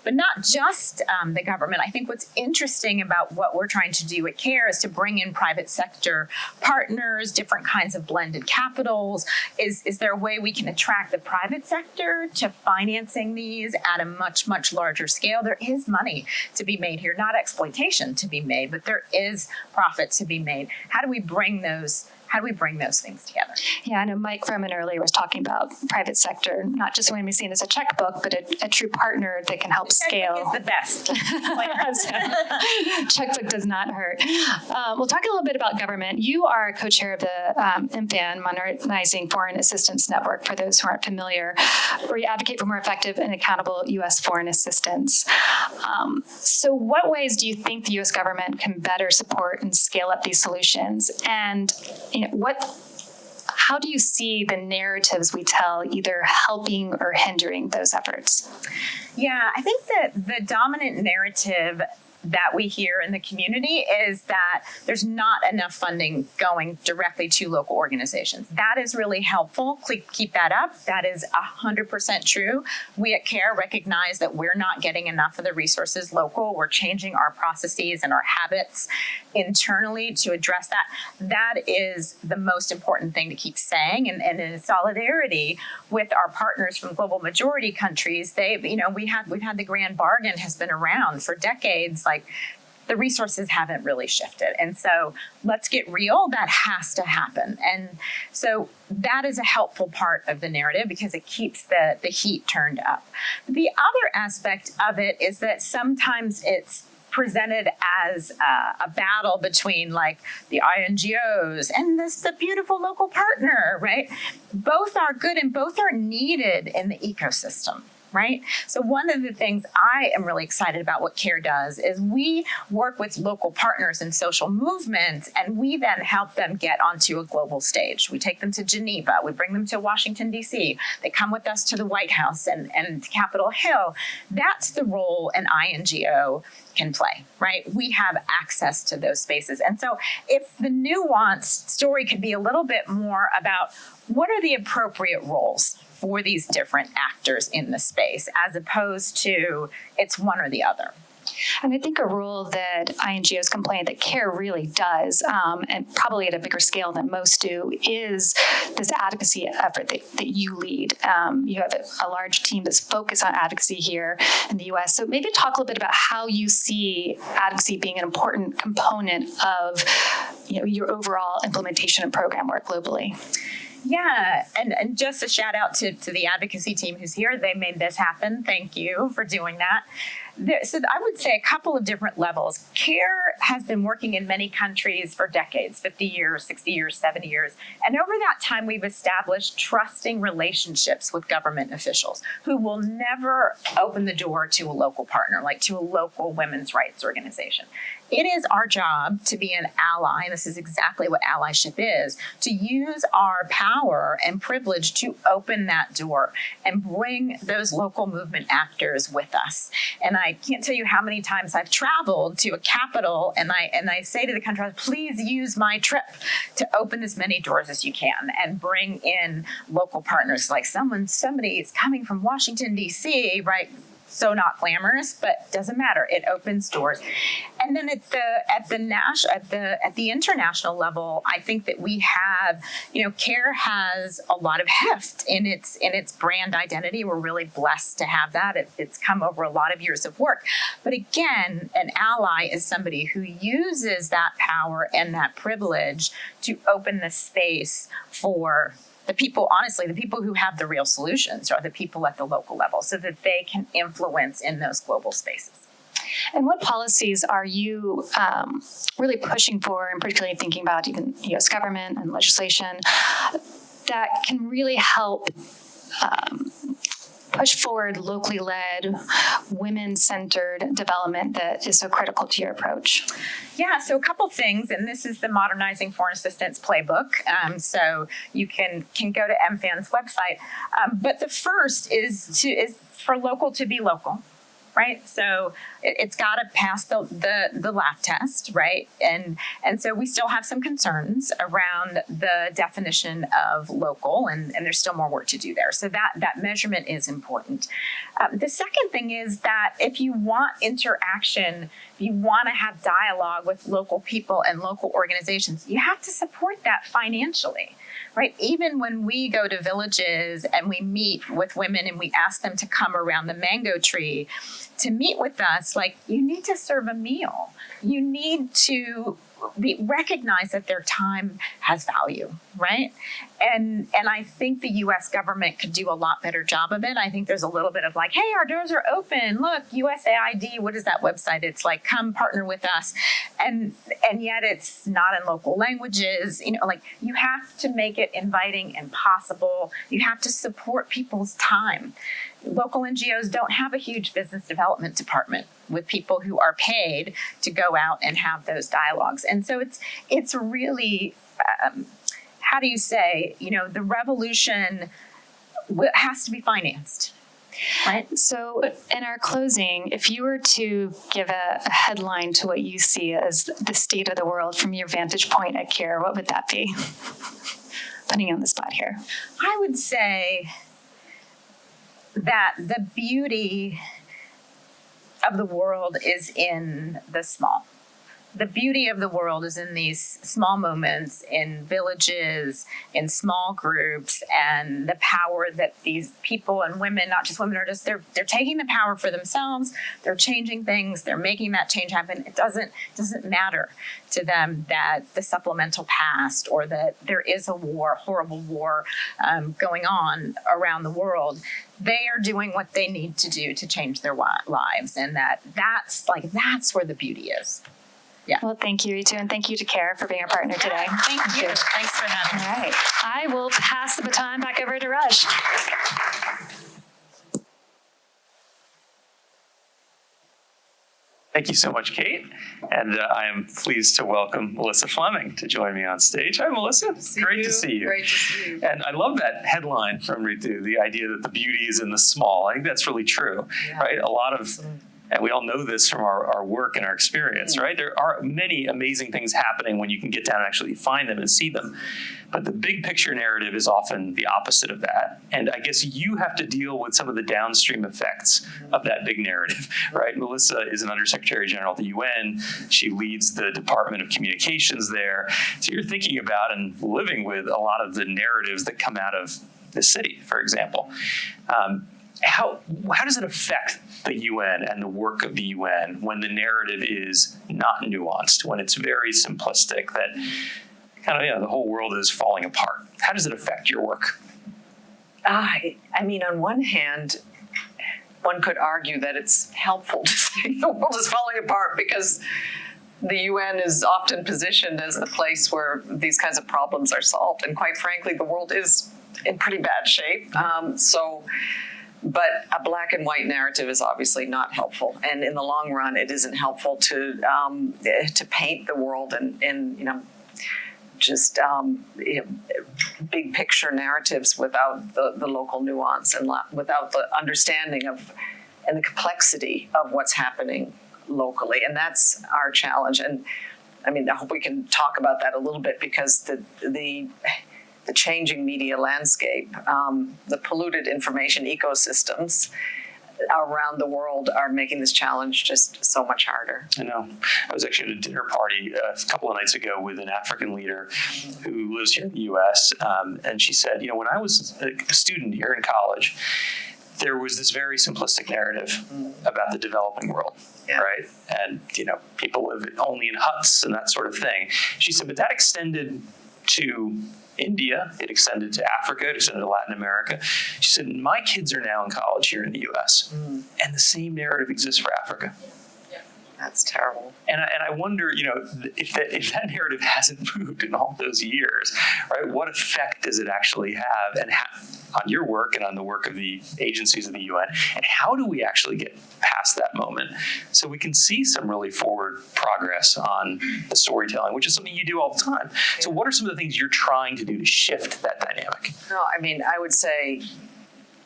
But not just the government. I think what's interesting about what we're trying to do at CARE is to bring in private sector partners, different kinds of blended capitals. Is there a way we can attract the private sector to financing these at a much, much larger scale? There is money to be made here, not exploitation to be made, but there is profit to be made. How do we bring those things together? Yeah, I know Mike Froman earlier was talking about private sector, not just when we seen as a checkbook, but a true partner that can help scale. Checkbook is the best. Checkbook does not hurt. We'll talk a little bit about government. You are co-chair of the MFAN, Modernizing Foreign Assistance Network, for those who aren't familiar, where you advocate for more effective and accountable U.S. foreign assistance. So what ways do you think the U.S. government can better support and scale up these solutions? And how do you see the narratives we tell either helping or hindering those efforts? Yeah, I think that the dominant narrative that we hear in the community is that there's not enough funding going directly to local organizations. That is really helpful. Keep that up. That is 100% true. We at CARE recognize that we're not getting enough of the resources local. We're changing our processes and our habits internally to address that. That is the most important thing to keep saying. And in solidarity with our partners from global majority countries, we've had the grand bargain has been around for decades. Like, the resources haven't really shifted. And so let's get real. That has to happen. And so that is a helpful part of the narrative because it keeps the heat turned up. The other aspect of it is that sometimes it's presented as a battle between like the INGOs and the beautiful local partner, right? Both are good and both are needed in the ecosystem. Right? So one of the things I am really excited about what CARE does is we work with local partners in social movements, and we then help them get onto a global stage. We take them to Geneva. We bring them to Washington, D.C. They come with us to the White House and Capitol Hill. That's the role an INGO can play, right? We have access to those spaces. And so if the nuanced story could be a little bit more about what are the appropriate roles for these different actors in the space, as opposed to it's one or the other. And I think a role that INGOs complain that CARE really does, and probably at a bigger scale than most do, is this advocacy effort that you lead. You have a large team that's focused on advocacy here in the U.S. So maybe talk a little bit about how you see advocacy being an important component of your overall implementation and program work globally. Yeah, and just a shout out to the advocacy team who's here. They made this happen. Thank you for doing that. So I would say a couple of different levels. CARE has been working in many countries for decades, 50 years, 60 years, 70 years. And over that time, we've established trusting relationships with government officials who will never open the door to a local partner, like to a local women's rights organization. It is our job to be an ally, and this is exactly what allyship is, to use our power and privilege to open that door and bring those local movement actors with us. And I can't tell you how many times I've traveled to a capital and I say to the country, please use my trip to open as many doors as you can and bring in local partners. Like somebody is coming from Washington, D.C., right? So not glamorous, but doesn't matter. It opens doors. And then at the international level, I think that we have, CARE has a lot of heft in its brand identity. We're really blessed to have that. It's come over a lot of years of work. But again, an ally is somebody who uses that power and that privilege to open the space for the people, honestly, the people who have the real solutions are the people at the local level so that they can influence in those global spaces. And what policies are you really pushing for, and particularly thinking about even U.S. government and legislation, that can really help push forward locally led, women-centered development that is so critical to your approach? Yeah, so a couple things, and this is the Modernizing Foreign Assistance Playbook. So you can go to MFAN's website. But the first is for local to be local. Right, so it's got to pass the laugh test, right, and so we still have some concerns around the definition of local, and there's still more work to do there. So that measurement is important. The second thing is that if you want interaction, if you want to have dialogue with local people and local organizations, you have to support that financially. Right, even when we go to villages and we meet with women and we ask them to come around the mango tree to meet with us, like, you need to serve a meal. You need to recognize that their time has value, right? And I think the U.S. government could do a lot better job of it. I think there's a little bit of like, hey, our doors are open. Look, USAID, what is that website? It's like, come partner with us. And yet it's not in local languages. You know, like, you have to make it inviting and possible. You have to support people's time. Local NGOs don't have a huge business development department with people who are paid to go out and have those dialogues. And so it's really, how do you say, you know, the revolution has to be financed. Right. So in our closing, if you were to give a headline to what you see as the state of the world from your vantage point at CARE, what would that be? Putting you on the spot here. I would say that the beauty of the world is in the small. The beauty of the world is in these small moments, in villages, in small groups, and the power that these people and women, not just women, are just, they're taking the power for themselves, they're changing things, they're making that change happen. It doesn't matter to them that the supplemental passed or that there is a war, horrible war going on around the world. They are doing what they need to do to change their lives, and that's where the beauty is. Yeah. Well, thank you, Ritu, and thank you to CARE for being our partner today. Thank you. Thanks for having me. All right. I will pass the baton back over to Raj. Thank you so much, Kate. And I am pleased to welcome Melissa Fleming to join me on stage. Hi, Melissa. Great to see you. Great to see you. And I love that headline from Ritu, the idea that the beauty is in the small. I think that's really true, right? A lot of, and we all know this from our work and our experience, right? There are many amazing things happening when you can get down and actually find them and see them. But the big picture narrative is often the opposite of that. And I guess you have to deal with some of the downstream effects of that big narrative, right? Melissa is an Undersecretary General at the UN. She leads the Department of Communications there. So you're thinking about and living with a lot of the narratives that come out of the city, for example. How does it affect the UN and the work of the UN when the narrative is not nuanced, when it's very simplistic, that kind of, the whole world is falling apart? How does it affect your work? I mean, on one hand, one could argue that it's helpful to say the world is falling apart because the UN is often positioned as the place where these kinds of problems are solved. And quite frankly, the world is in pretty bad shape. But a black and white narrative is obviously not helpful, and in the long run, it isn't helpful to paint the world in just big picture narratives without the local nuance and without the understanding of and the complexity of what's happening locally, and that's our challenge. And I mean, I hope we can talk about that a little bit because the changing media landscape, the polluted information ecosystems around the world are making this challenge just so much harder. I know. I was actually at a dinner party a couple of nights ago with an African leader who lives here in the U.S., and she said, when I was a student here in college, there was this very simplistic narrative about the developing world, right? And, people live only in huts and that sort of thing. She said, but that extended to India, it extended to Africa, it extended to Latin America. She said, my kids are now in college here in the US, and the same narrative exists for Africa. That's terrible. And I wonder, if that narrative hasn't moved in all those years, right? What effect does it actually have, and on your work and on the work of the agencies of the UN? And how do we actually get past that moment so we can see some really forward progress on the storytelling, which is something you do all the time? So, what are some of the things you're trying to do to shift that dynamic? No, I mean, I would say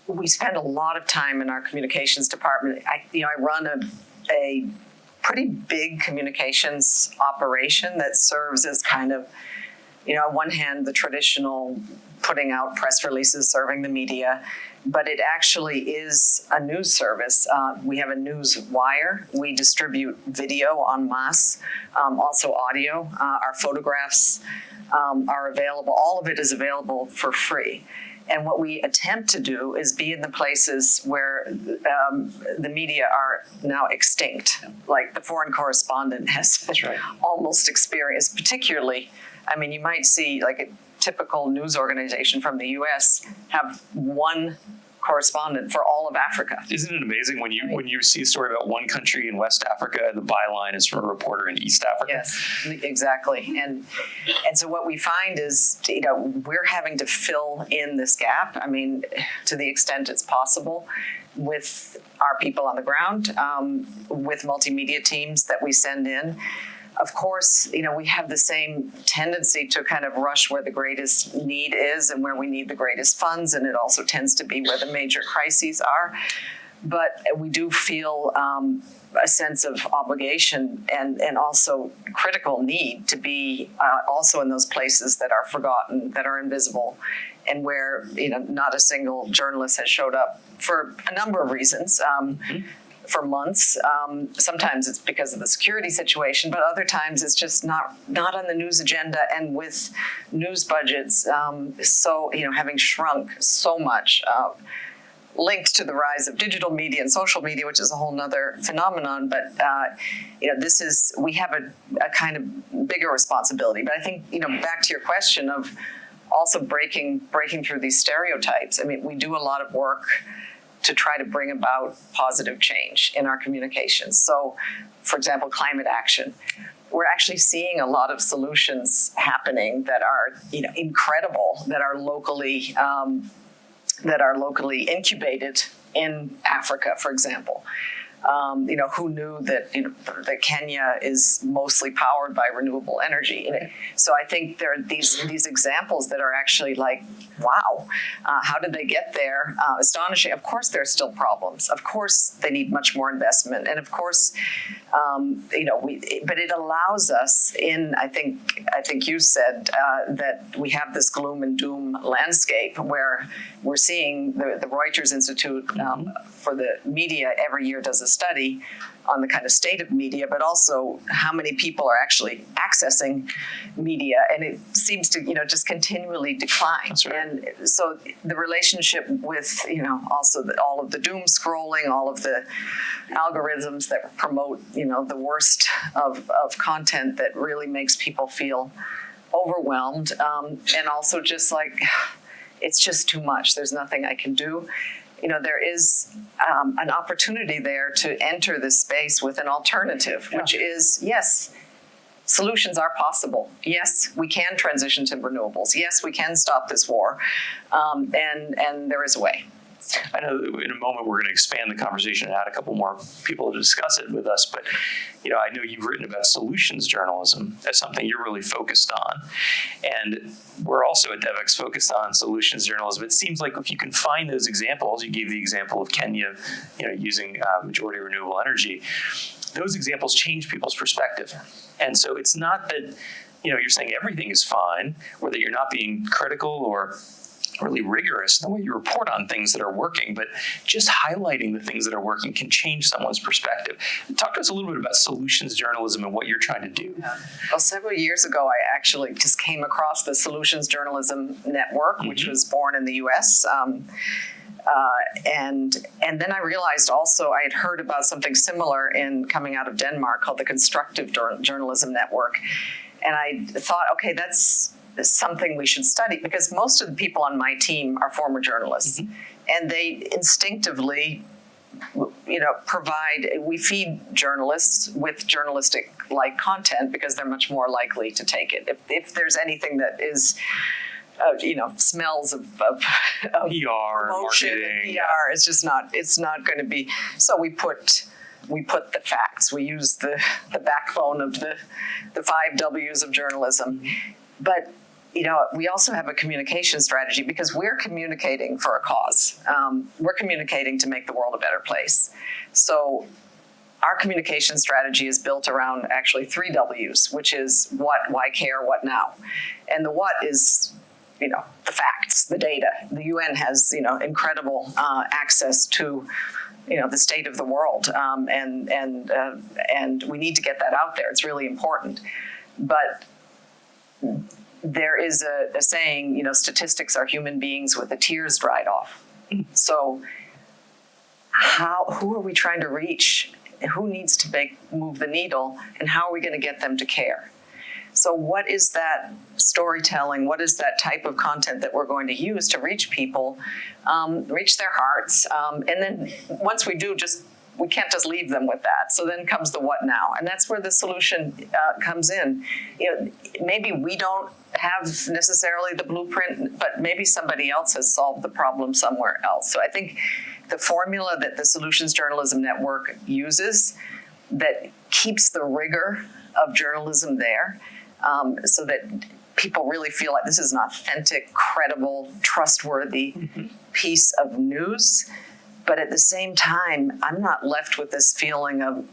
we spend a lot of time in our communications department. I run a pretty big communications operation that serves as kind of, on one hand, the traditional putting out press releases, serving the media, but it actually is a news service. We have a news wire. We distribute video en masse, also audio. Our photographs are available. All of it is available for free. And what we attempt to do is be in the places where the media are now extinct, like the foreign correspondent has almost experienced. Particularly, I mean, you might see like a typical news organization from the US have one correspondent for all of Africa. Isn't it amazing when you see a story about one country in West Africa and the byline is from a reporter in East Africa? Yes, exactly. And so what we find is, we're having to fill in this gap. I mean, to the extent it's possible, with our people on the ground, with multimedia teams that we send in. Of course, we have the same tendency to kind of rush where the greatest need is and where we need the greatest funds, and it also tends to be where the major crises are. But we do feel a sense of obligation and also critical need to be also in those places that are forgotten, that are invisible, and where not a single journalist has showed up for a number of reasons. For months. Sometimes it's because of the security situation, but other times it's just not on the news agenda. And with news budgets, having shrunk so much, linked to the rise of digital media and social media, which is a whole nother phenomenon. But we have a kind of bigger responsibility. But I think back to your question of also breaking through these stereotypes. I mean, we do a lot of work to try to bring about positive change in our communications. So, for example, climate action. We're actually seeing a lot of solutions happening that are, incredible, that are locally incubated in Africa, for example. Who knew that that Kenya is mostly powered by renewable energy? So I think there are these examples that are actually like, wow, how did they get there? Astonishing. Of course, there are still problems. Of course, they need much more investment, and of course, but it allows us in. I think you said that we have this gloom and doom landscape where we're seeing the Reuters Institute for the media every year does a study on the kind of state of media, but also how many people are actually accessing media, and it seems to just continually decline. That's right. And so the relationship with also all of the doom scrolling, all of the algorithms that promote the worst of content that really makes people feel overwhelmed, and also just like it's just too much. There's nothing I can do. There is an opportunity there to enter this space with an alternative, which is, yes, solutions are possible. Yes, we can transition to renewables. Yes, we can stop this war, and there is a way. I know in a moment we're going to expand the conversation and add a couple more people to discuss it with us, but I know you've written about solutions journalism as something you're really focused on, and we're also at Devex focused on solutions journalism. It seems like if you can find those examples, you gave the example of Kenya, using majority renewable energy. Those examples change people's perspective, and so it's not that you're saying everything is fine, or that you're not being critical or really rigorous in the way you report on things that are working, but just highlighting the things that are working can change someone's perspective. Talk to us a little bit about solutions journalism and what you're trying to do. Well, several years ago, I actually just came across the Solutions Journalism Network, which was born in the U.S., and then I realized also I had heard about something similar coming out of Denmark called the Constructive Journalism Network. And I thought, okay, that's something we should study, because most of the people on my team are former journalists, and they instinctively, we feed journalists with journalistic-like content because they're much more likely to take it. If there's anything that is, smells of PR, promotion marketing. and PR, it's not going to be. So we put the facts. We use the backbone of the 5 W's of journalism. But we also have a communication strategy because we're communicating for a cause. We're communicating to make the world a better place. So our communication strategy is built around actually 3 W's, which is what, why care, what now. And the what is, the facts, the data. The UN has, incredible access to, the state of the world, and we need to get that out there. It's really important. But there is a saying, statistics are human beings with the tears dried off. So who are we trying to reach? Who needs to move the needle, and how are we going to get them to care? So what is that storytelling? What is that type of content that we're going to use to reach people, reach their hearts? And then once we do, we can't just leave them with that. So then comes the what now. And that's where the solution comes in. Maybe we don't have necessarily the blueprint, but maybe somebody else has solved the problem somewhere else. So I think the formula that the Solutions Journalism Network uses that keeps the rigor of journalism there, so that people really feel like this is an authentic, credible, trustworthy piece of news. But at the same time, I'm not left with this feeling of,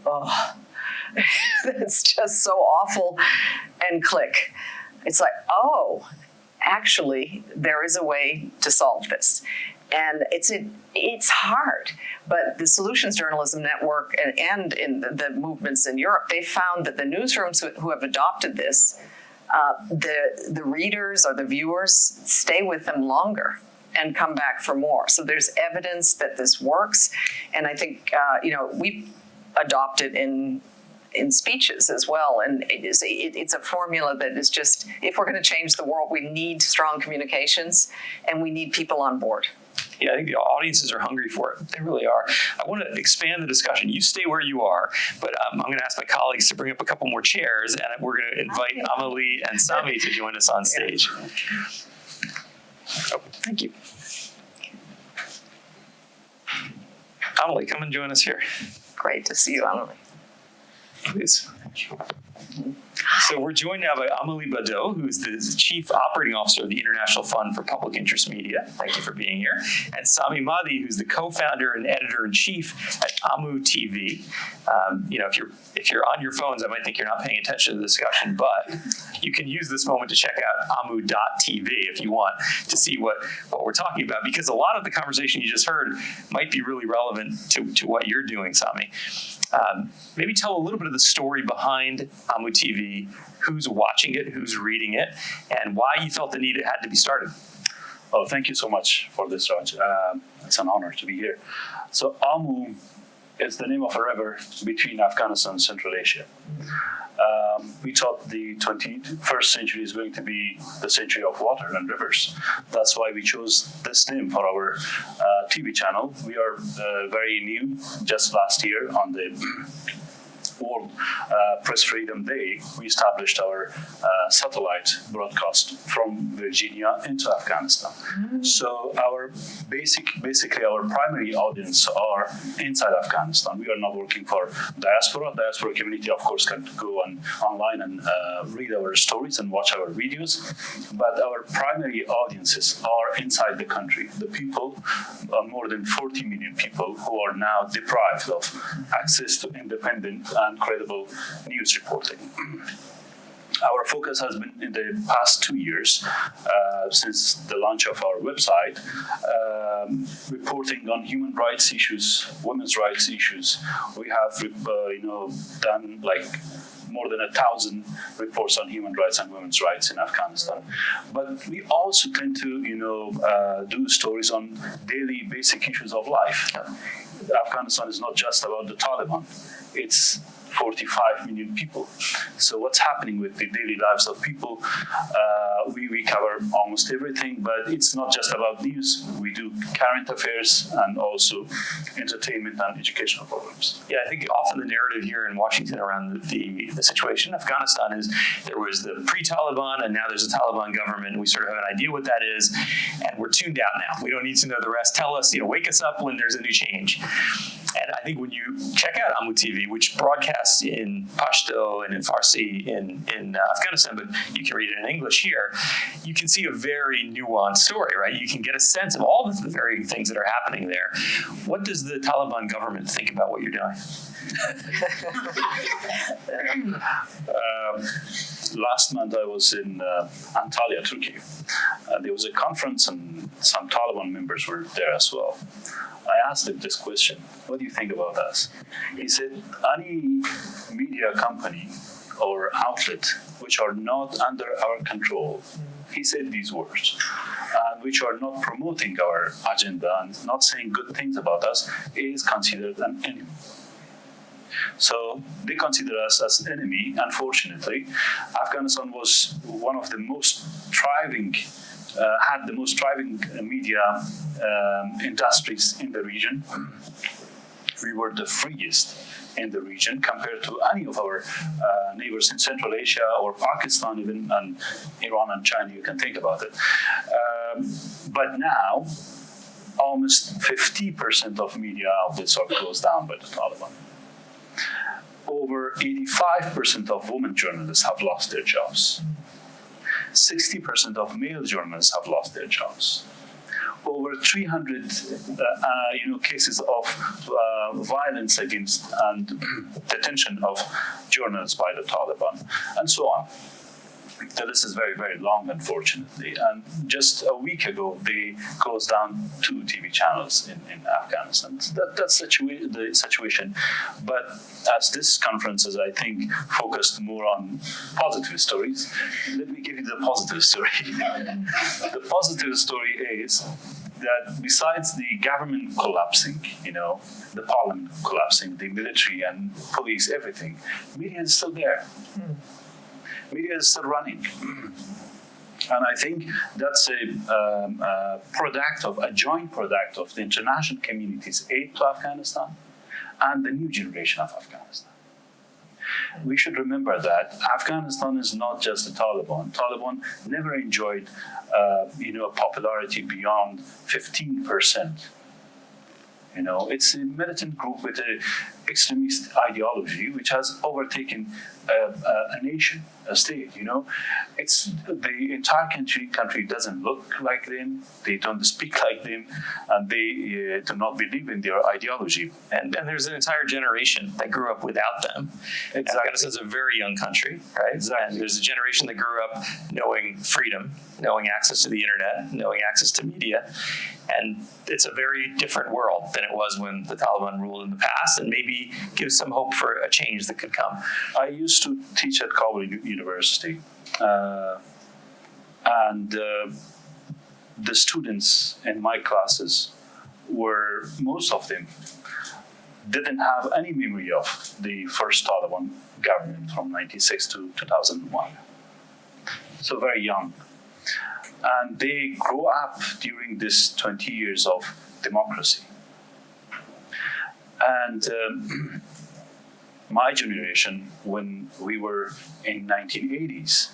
that's just so awful, and click. It's like, actually, there is a way to solve this. And it's hard, but the Solutions Journalism Network and in the movements in Europe, they found that the newsrooms who have adopted this, the readers or the viewers stay with them longer and come back for more. So there's evidence that this works, and I think we adopt it in speeches as well. And it's a formula that is just, if we're going to change the world, we need strong communications, and we need people on board. Yeah, I think the audiences are hungry for it. They really are. I want to expand the discussion. You stay where you are, but I'm going to ask my colleagues to bring up a couple more chairs, and we're going to invite Amelie and Sami to join us on stage. Oh, thank you. Amelie, come and join us here. Great to see you, Amelie. Please. So we're joined now by Amelie Badeau, who's the Chief Operating Officer of the International Fund for Public Interest Media. Thank you for being here. And Sami Mahdi, who's the co-founder and editor-in-chief at Amu TV. If you're on your phones, I might think you're not paying attention to the discussion, but you can use this moment to check out amu.tv if you want to see what we're talking about, because a lot of the conversation you just heard might be really relevant to what you're doing, Sami. Maybe tell a little bit of the story behind Amu TV, who's watching it, who's reading it, and why you felt the need it had to be started. Oh, thank you so much for this, Raj. It's an honor to be here. So Amu is the name of a river between Afghanistan and Central Asia. We thought the 21st century is going to be the century of water and rivers. That's why we chose this name for our TV channel. We are very new, just last year on the World Press Freedom Day, we established our satellite broadcast from Virginia into Afghanistan. So our basically our primary audience are inside Afghanistan. We are not working for diaspora. Diaspora community, of course, can go online and read our stories and watch our videos. But our primary audiences are inside the country. The people, more than 40 million people who are now deprived of access to independent and credible news reporting. Our focus has been in the past 2 years, since the launch of our website, reporting on human rights issues, women's rights issues. We have, done like more than 1,000 reports on human rights and women's rights in Afghanistan. But we also tend to, do stories on daily basic issues of life. Afghanistan is not just about the Taliban. It's 45 million people. So what's happening with the daily lives of people? We cover almost everything, but it's not just about news. We do current affairs and also entertainment and educational programs. Yeah, I think often the narrative here in Washington around the situation in Afghanistan is there was the pre-Taliban and now there's a Taliban government. We sort of have an idea what that is, and we're tuned out now. We don't need to know the rest. Tell us, wake us up when there's a new change. And I think when you check out Amu TV, which broadcasts in Pashto and in Farsi in Afghanistan, but you can read it in English here, you can see a very nuanced story, right? You can get a sense of all the varying things that are happening there. What does the Taliban government think about what you're doing? Last month I was in Antalya, Turkey. There was a conference and some Taliban members were there as well. I asked him this question: what do you think about us? He said, any media company or outlet which are not under our control, he said these words, which are not promoting our agenda and not saying good things about us, is considered an enemy. So they consider us as an enemy. Unfortunately, Afghanistan was one of the most thriving had the most thriving media industries in the region. We were the freest in the region compared to any of our neighbors in Central Asia or Pakistan, even, and Iran and China, you can think about it. But now, almost 50% of media outlets are closed down by the Taliban. Over 85% of women journalists have lost their jobs. 60% of male journalists have lost their jobs. Over 300 cases of violence against and detention of journalists by the Taliban, and so on. The list is very, very long, unfortunately. And just a week ago, they closed down 2 TV channels in Afghanistan. So that's the situation. But as this conference is, I think, focused more on positive stories, let me give you the positive story. The positive story is that besides the government collapsing, the parliament collapsing, the military and police, everything, media is still there. Media is still running. And I think that's a joint product of the international community's aid to Afghanistan and the new generation of Afghanistan. We should remember that Afghanistan is not just the Taliban. Taliban never enjoyed popularity beyond 15%. It's a militant group with an extremist ideology which has overtaken a nation, a state. It's the entire country doesn't look like them, they don't speak like them, and they do not believe in their ideology. And there's an entire generation that grew up without them. Exactly. Afghanistan's a very young country, right? Exactly. And there's a generation that grew up knowing freedom, knowing access to the internet, knowing access to media. And it's a very different world than it was when the Taliban ruled in the past, and maybe gives some hope for a change that could come. I used to teach at Kabul University, and the students in my classes most of them didn't have any memory of the first Taliban government from 1996 to 2001. So very young. And they grow up during this 20 years of democracy. And my generation, when we were in 1980s,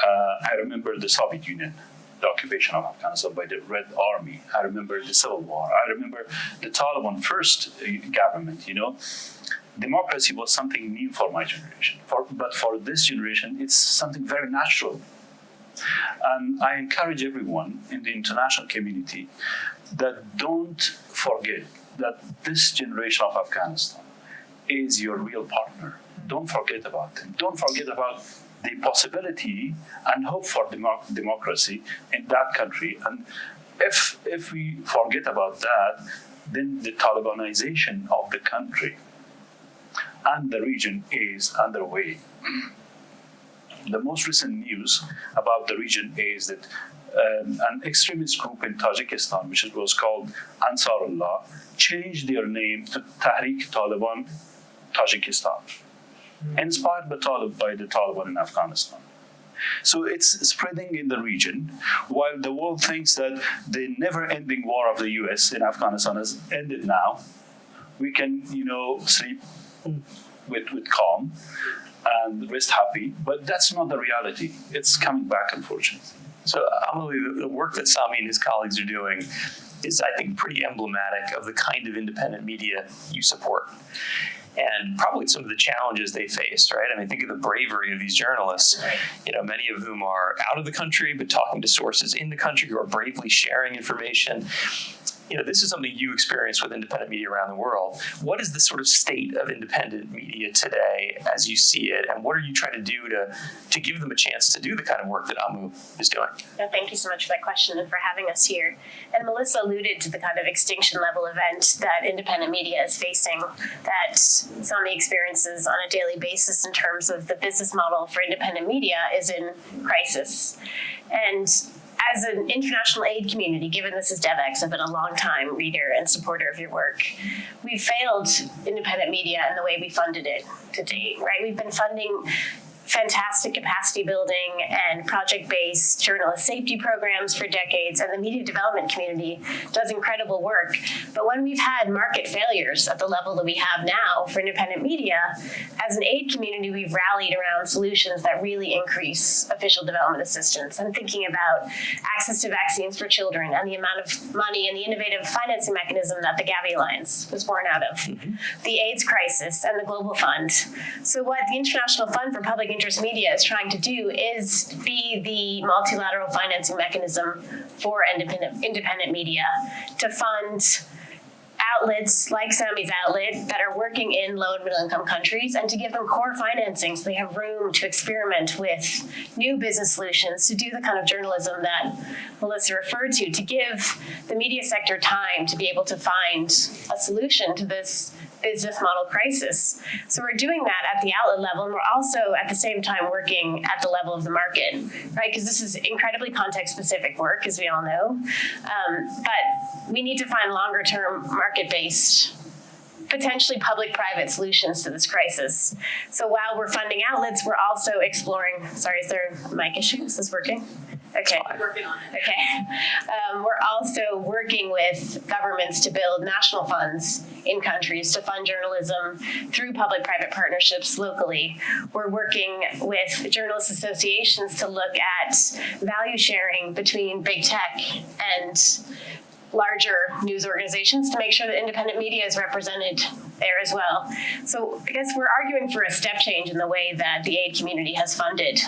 I remember the Soviet Union, the occupation of Afghanistan by the Red Army. I remember the Civil War. I remember the Taliban first government, Democracy was something new for my generation. But for this generation, it's something very natural. And I encourage everyone in the international community that don't forget that this generation of Afghanistan is your real partner. Don't forget about them. Don't forget about the possibility and hope for democracy in that country. And if we forget about that, then the Talibanization of the country and the region is underway. The most recent news about the region is that an extremist group in Tajikistan, which was called Ansarullah, changed their name to Tehrik Taliban Tajikistan. inspired by the Taliban in Afghanistan. So it's spreading in the region, while the world thinks that the never-ending war of the U.S. in Afghanistan has ended now. We can, sleep with calm and rest happy, but that's not the reality. It's coming back, unfortunately. So, Amelie, the work that Sami and his colleagues are doing is, I think, pretty emblematic of the kind of independent media you support. And probably some of the challenges they faced, right? I mean, think of the bravery of these journalists, many of whom are out of the country, but talking to sources in the country who are bravely sharing information. This is something you experience with independent media around the world. What is the sort of state of independent media today as you see it? And what are you trying to do to give them a chance to do the kind of work that Amu is doing? No, thank you so much for that question and for having us here. And Melissa alluded to the kind of extinction level event that independent media is facing, that Sami experiences on a daily basis in terms of the business model for independent media is in crisis. And as an international aid community, given this is Devex, I've been a long-time reader and supporter of your work. We've failed independent media in the way we funded it to date, right? We've been funding fantastic capacity building and project-based journalist safety programs for decades, and the media development community does incredible work. But when we've had market failures at the level that we have now for independent media, as an aid community, we've rallied around solutions that really increase official development assistance. I'm thinking about access to vaccines for children and the amount of money and the innovative financing mechanism that the Gavi Alliance was born out of, the AIDS crisis and the Global Fund. So what the International Fund for Public Interest Media is trying to do is be the multilateral financing mechanism for independent media to fund outlets like Sami's outlet that are working in low and middle income countries, and to give them core financing so they have room to experiment with new business solutions, to do the kind of journalism that Melissa referred to give the media sector time to be able to find a solution to this business model crisis. So we're doing that at the outlet level, and we're also at the same time working at the level of the market, right? Because this is incredibly context-specific work, as we all know. But we need to find longer-term market-based, potentially public-private solutions to this crisis. So while we're funding outlets, we're also exploring, sorry, is there a mic issue? Is this working? Okay. Working on it. Okay. We're also working with governments to build national funds in countries to fund journalism through public-private partnerships locally. We're working with journalist associations to look at value sharing between big tech and larger news organizations to make sure that independent media is represented there as well. So I guess we're arguing for a step change in the way that the aid community has funded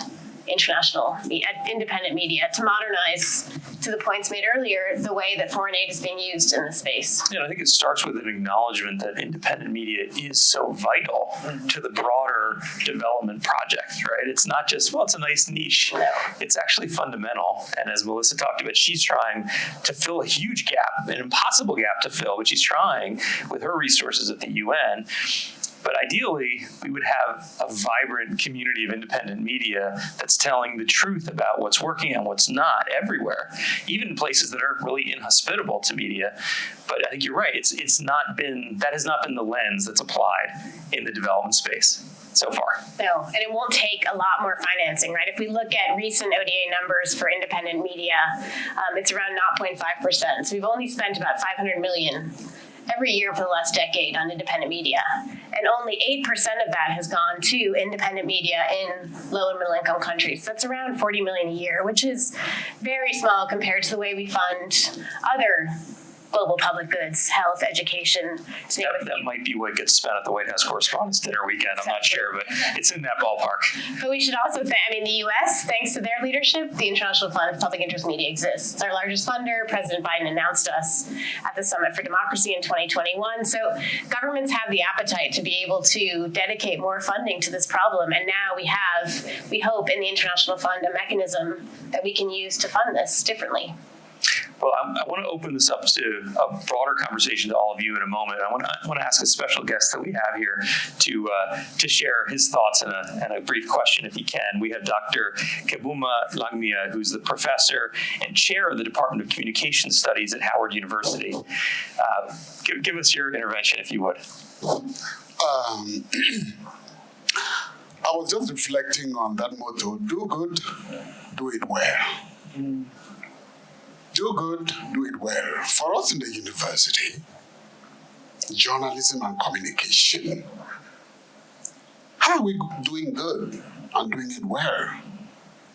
independent media to modernize, to the points made earlier, the way that foreign aid is being used in the space. I think it starts with an acknowledgement that independent media is so vital to the broader development project, right? It's not just, it's a nice niche. No. It's actually fundamental. And as Melissa talked about, she's trying to fill a huge gap, an impossible gap to fill, but she's trying with her resources at the UN. But ideally, we would have a vibrant community of independent media that's telling the truth about what's working and what's not everywhere, even in places that are really inhospitable to media. But I think you're right. That has not been the lens that's applied in the development space so far. No, and it won't take a lot more financing, right? If we look at recent ODA numbers for independent media, it's around 0.5%. So we've only spent about $500 million every year for the last decade on independent media. And only 8% of that has gone to independent media in low and middle income countries. That's around $40 million a year, which is very small compared to the way we fund other global public goods, health, education. That might be what gets spent at the White House Correspondents' Dinner weekend. I'm not sure, but it's in that ballpark. But we should also thank, the U.S., thanks to their leadership, the International Fund for Public Interest Media exists. It's our largest funder. President Biden announced us at the Summit for Democracy in 2021. So governments have the appetite to be able to dedicate more funding to this problem. And now we have, we hope, in the International Fund, a mechanism that we can use to fund this differently. Well, I want to open this up to a broader conversation to all of you in a moment. I want to ask a special guest that we have here to share his thoughts and a brief question, if he can. We have Dr. Kebuma Langmia, who's the professor and chair of the Department of Communication Studies at Howard University. Give us your intervention, if you would. I was just reflecting on that motto: do good, do it well. Do good, do it well. For us in the university, journalism and communication, how are we doing good and doing it well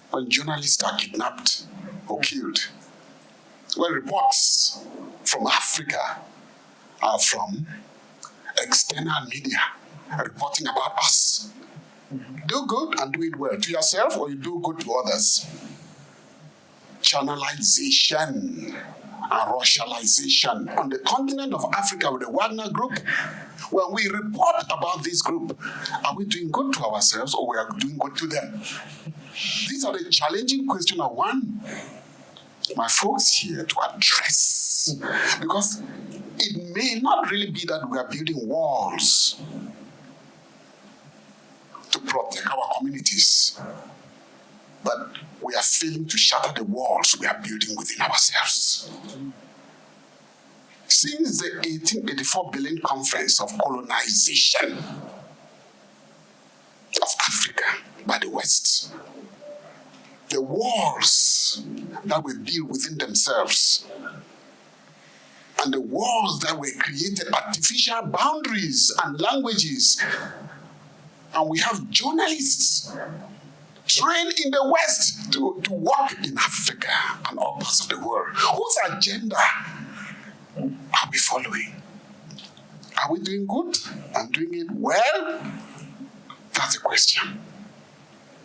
when journalists are kidnapped or killed? Well, reports from Africa are from external media reporting about us. Do good and do it well to yourself, or you do good to others. Channelization and racialization on the continent of Africa with the Wagner Group. When we report about this group, are we doing good to ourselves or we are doing good to them? These are the challenging questions I want my folks here to address, because it may not really be that we are building walls to protect our communities, but we are failing to shatter the walls we are building within ourselves. Since the 1884 Berlin Conference of colonization of Africa by the West, the walls that were built within themselves and the walls that were created, artificial boundaries and languages, and we have journalists trained in the West to work in Africa and all parts of the world. Whose agenda are we following? Are we doing good and doing it well? That's the question.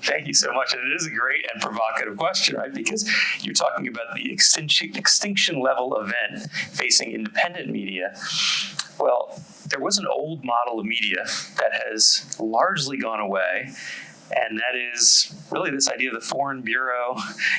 Thank you so much. And it is a great and provocative question, right? Because you're talking about the extinction level event facing independent media. Well, there was an old model of media that has largely gone away. And that is really this idea of the Foreign Bureau.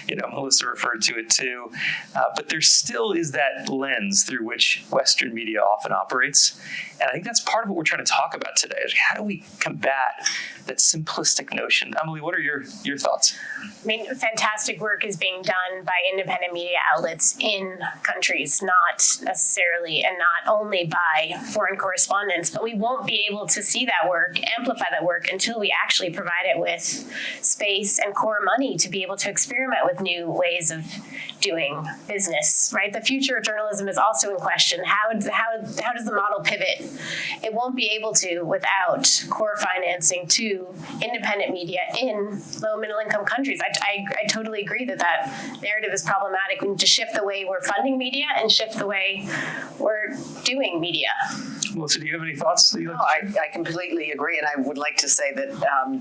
Melissa referred to it too. But there still is that lens through which Western media often operates. And I think that's part of what we're trying to talk about today. Is how do we combat that simplistic notion? Emily, what are your thoughts? I mean, fantastic work is being done by independent media outlets in countries, not necessarily and not only by foreign correspondents, but we won't be able to see that work, amplify that work, until we actually provide it with space and core money to be able to experiment with new ways of doing business, right? The future of journalism is also in question. How does the model pivot? It won't be able to without core financing to independent media in low middle income countries. I totally agree that narrative is problematic. We need to shift the way we're funding media and shift the way we're doing media. Melissa, do you have any thoughts? No, I completely agree, and I would like to say that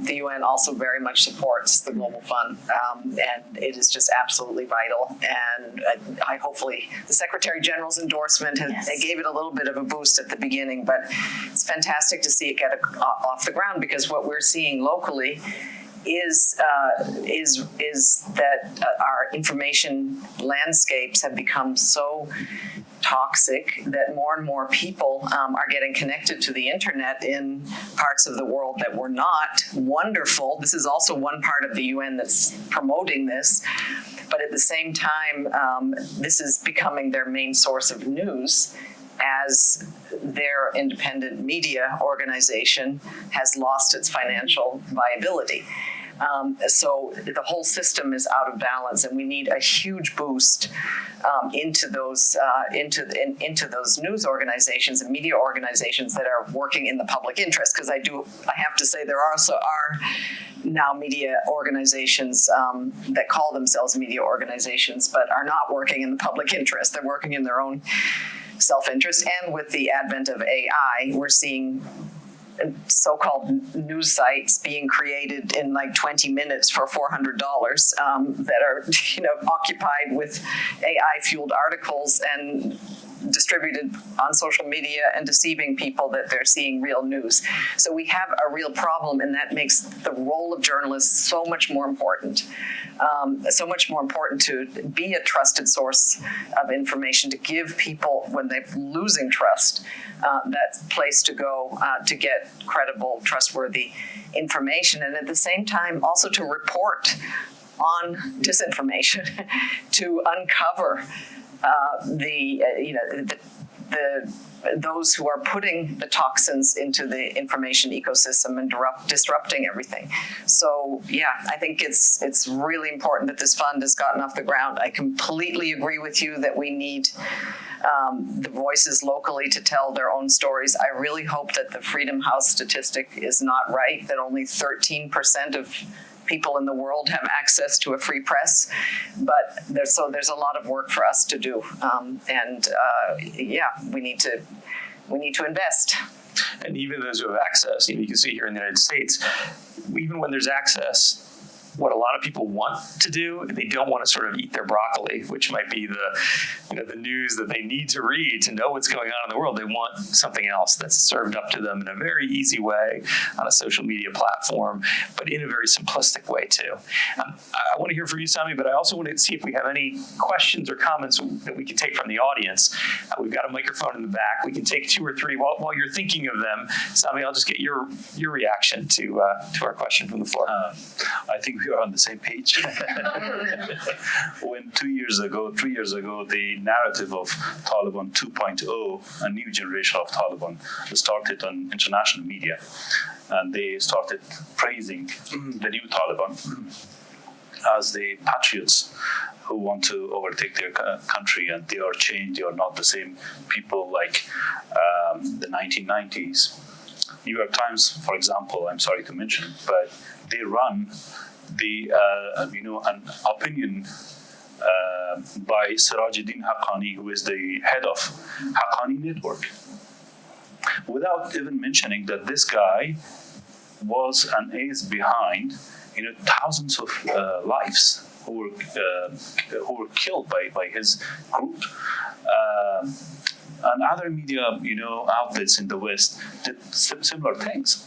the UN also very much supports the Global Fund, and it is just absolutely vital. And I hopefully the Secretary General's endorsement they gave it a little bit of a boost at the beginning, but it's fantastic to see it get off the ground, because what we're seeing locally is that our information landscapes have become so toxic that more and more people are getting connected to the internet in parts of the world that were not. Wonderful. This is also one part of the UN that's promoting this, but at the same time, this is becoming their main source of news, as their independent media organization has lost its financial viability. So the whole system is out of balance, and we need a huge boost into those news organizations and media organizations that are working in the public interest. Because I have to say there also are now media organizations that call themselves media organizations, but are not working in the public interest. They're working in their own self-interest. And with the advent of AI, we're seeing so-called news sites being created in like 20 minutes for $400 that are occupied with AI-fueled articles and distributed on social media and deceiving people that they're seeing real news. So we have a real problem, and that makes the role of journalists so much more important. So much more important to be a trusted source of information, to give people, when they're losing trust, that place to go to get credible, trustworthy information, and at the same time also to report on disinformation, to uncover the those who are putting the toxins into the information ecosystem and disrupting everything. So yeah, I think it's really important that this fund has gotten off the ground. I completely agree with you that we need the voices locally to tell their own stories. I really hope that the Freedom House statistic is not right, that only 13% of people in the world have access to a free press, but there's a lot of work for us to do, we need to invest. And even those who have access, you can see here in the United States, even when there's access, what a lot of people want to do, they don't want to sort of eat their broccoli, which might be the news that they need to read to know what's going on in the world. They want something else that's served up to them in a very easy way on a social media platform, but in a very simplistic way too. I want to hear from you, Sami, but I also want to see if we have any questions or comments that we can take from the audience. We've got a microphone in the back. We can take 2 or 3 while you're thinking of them. Sami, I'll just get your reaction to our question from the floor. I think we are on the same page. When 3 years ago, the narrative of Taliban 2.0, a new generation of Taliban, started on international media, and they started praising the new Taliban as the patriots who want to overtake their country, and they are changed. They are not the same people like the 1990s. New York Times, for example, I'm sorry to mention, but they run an opinion by Sirajuddin Haqqani, who is the head of Haqqani Network, without even mentioning that this guy was and is behind thousands of lives who were killed by his group. And other media outlets in the West did similar things.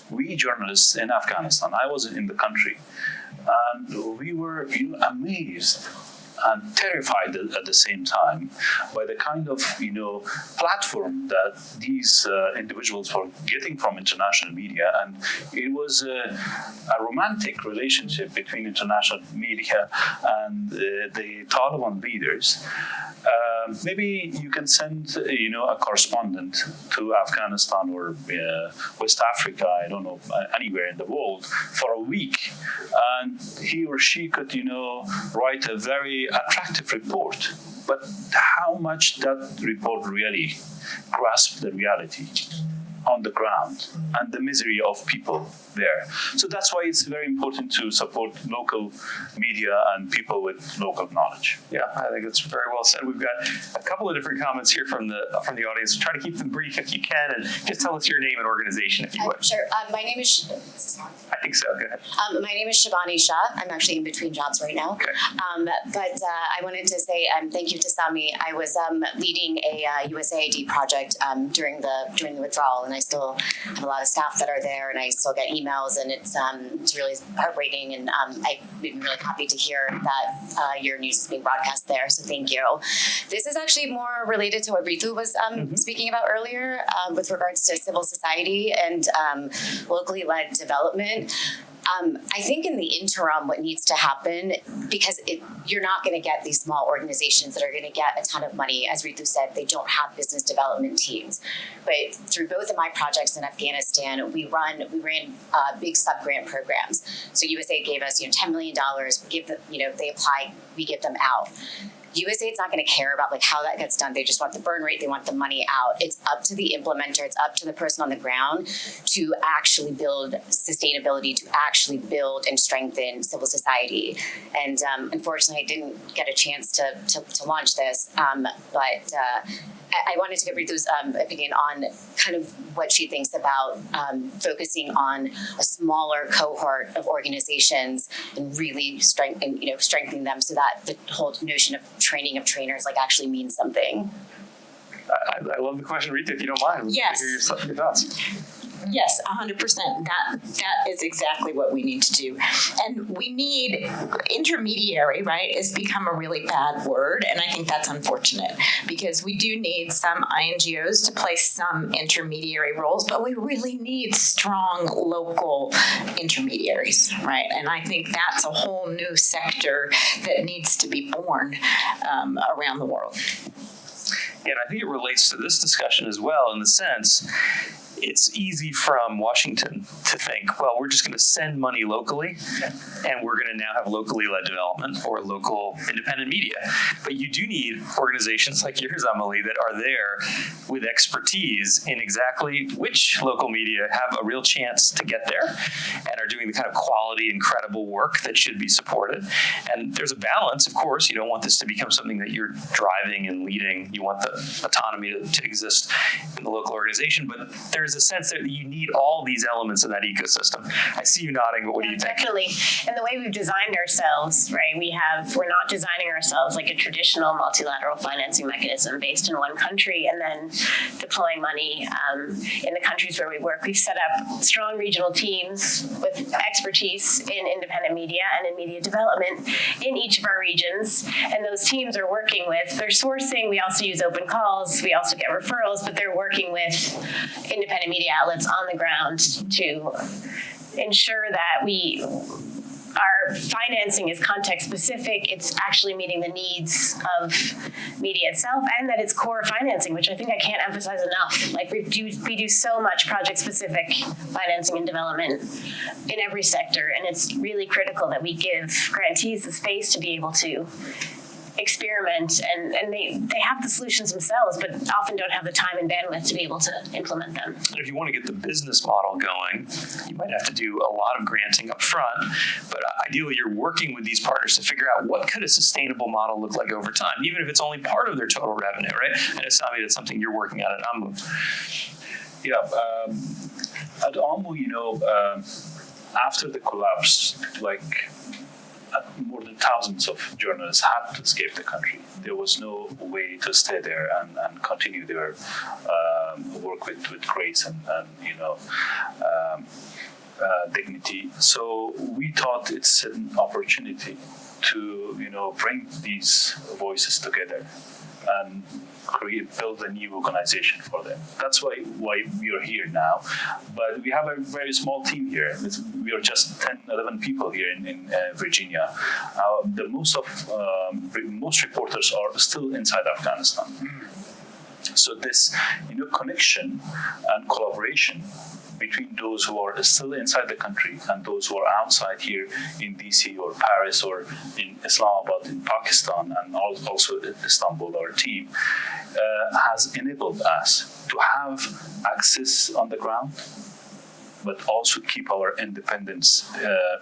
We journalists in Afghanistan, I was in the country, and we were amazed and terrified at the same time by the kind of platform that these individuals were getting from international media. And it was a romantic relationship between international media and the Taliban leaders. Maybe you can send a correspondent to Afghanistan or West Africa, I don't know, anywhere in the world for a week, and he or she could write a very attractive report. But how much that report really grasps the reality on the ground and the misery of people there. So that's why it's very important to support local media and people with local knowledge. Yeah, I think that's very well said. We've got a couple of different comments here from the audience. Try to keep them brief if you can, and just tell us your name and organization if you would. Sure. My name is. I think so. Go ahead. My name is Shabani Shah. I'm actually in between jobs right now. Okay. But I wanted to say thank you to Sami. I was leading a USAID project during the withdrawal, and I still have a lot of staff that are there, and I still get emails, and it's really heartbreaking. And I've been really happy to hear that your news is being broadcast there. So thank you. This is actually more related to what Ritu was speaking about earlier with regards to civil society and locally led development. I think in the interim, what needs to happen, because you're not going to get these small organizations that are going to get a ton of money. As Ritu said, they don't have business development teams. But through both of my projects in Afghanistan, we ran big sub-grant programs. So USAID gave us $10 million. They apply, we give them out. USAID's not going to care about how that gets done. They just want the burn rate. They want the money out. It's up to the implementer. It's up to the person on the ground to actually build sustainability, to actually build and strengthen civil society. And unfortunately, I didn't get a chance to launch this, but I wanted to get Ritu's opinion on kind of what she thinks about focusing on a smaller cohort of organizations and really strengthening them so that the whole notion of training of trainers actually means something. I love the question, Ritu, if you don't mind. Yes. Hear your thoughts. Yes, 100%. That is exactly what we need to do. And we need intermediary, right? It's become a really bad word. And I think that's unfortunate because we do need some INGOs to play some intermediary roles, but we really need strong local intermediaries, right? And I think that's a whole new sector that needs to be born around the world. And I think it relates to this discussion as well, in the sense it's easy from Washington to think, well, we're just going to send money locally and we're going to now have locally led development or local independent media. But you do need organizations like yours, Emily, that are there with expertise in exactly which local media have a real chance to get there and are doing the kind of quality and credible work that should be supported. And there's a balance, of course. You don't want this to become something that you're driving and leading. You want the autonomy to exist in the local organization, but there's a sense that you need all these elements in that ecosystem. I see you nodding, but what do you think? Definitely. And the way we've designed ourselves, right, we're not designing ourselves like a traditional multilateral financing mechanism based in one country and then deploying money in the countries where we work. We've set up strong regional teams with expertise in independent media and in media development in each of our regions. And those teams are working with, they're sourcing, we also use open calls, we also get referrals, but they're working with independent media outlets on the ground to ensure that our financing is context specific, it's actually meeting the needs of media itself, and that it's core financing, which I think I can't emphasize enough. Like we do so much project specific financing and development in every sector, and it's really critical that we give grantees the space to be able to experiment, and they have the solutions themselves, but often don't have the time and bandwidth to be able to implement them. And if you want to get the business model going, you might have to do a lot of granting up front, but ideally you're working with these partners to figure out what could a sustainable model look like over time, even if it's only part of their total revenue, right? And it's Sami, that's something you're working on at AMU. Yeah, at AMU, after the collapse, more than thousands of journalists had to escape the country. There was no way to stay there and continue their work with grace and dignity. So we thought it's an opportunity to bring these voices together and build a new organization for them. That's why we are here now. But we have a very small team here. We are just 10, 11 people here in Virginia. The most reporters are still inside Afghanistan. So this connection and collaboration between those who are still inside the country and those who are outside here in DC or Paris or in Islamabad in Pakistan and also Istanbul, our team, has enabled us to have access on the ground, but also keep our independence,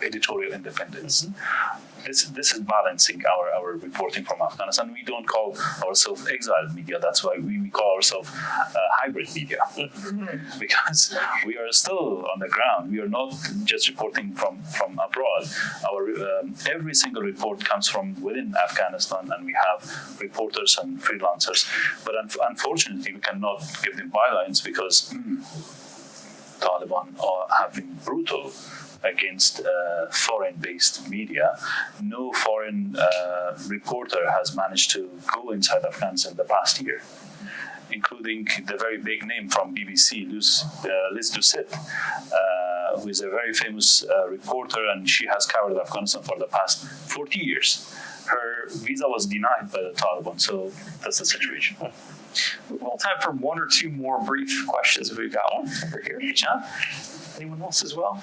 editorial independence. Mm-hmm. This is balancing our reporting from Afghanistan. We don't call ourselves exiled media. That's why we call ourselves hybrid media, mm-hmm. because we are still on the ground. We are not just reporting from abroad. Our every single report comes from within Afghanistan, and we have reporters and freelancers. But unfortunately, we cannot give them bylines because Taliban have been brutal against foreign-based media. No foreign reporter has managed to go inside Afghanistan in the past year, including the very big name from BBC, Liz Doucet, who is a very famous reporter, and she has covered Afghanistan for the past 40 years. Her visa was denied by the Taliban, so that's the situation. Well, time for one or two more brief questions if we've got one over here. John? Anyone else as well?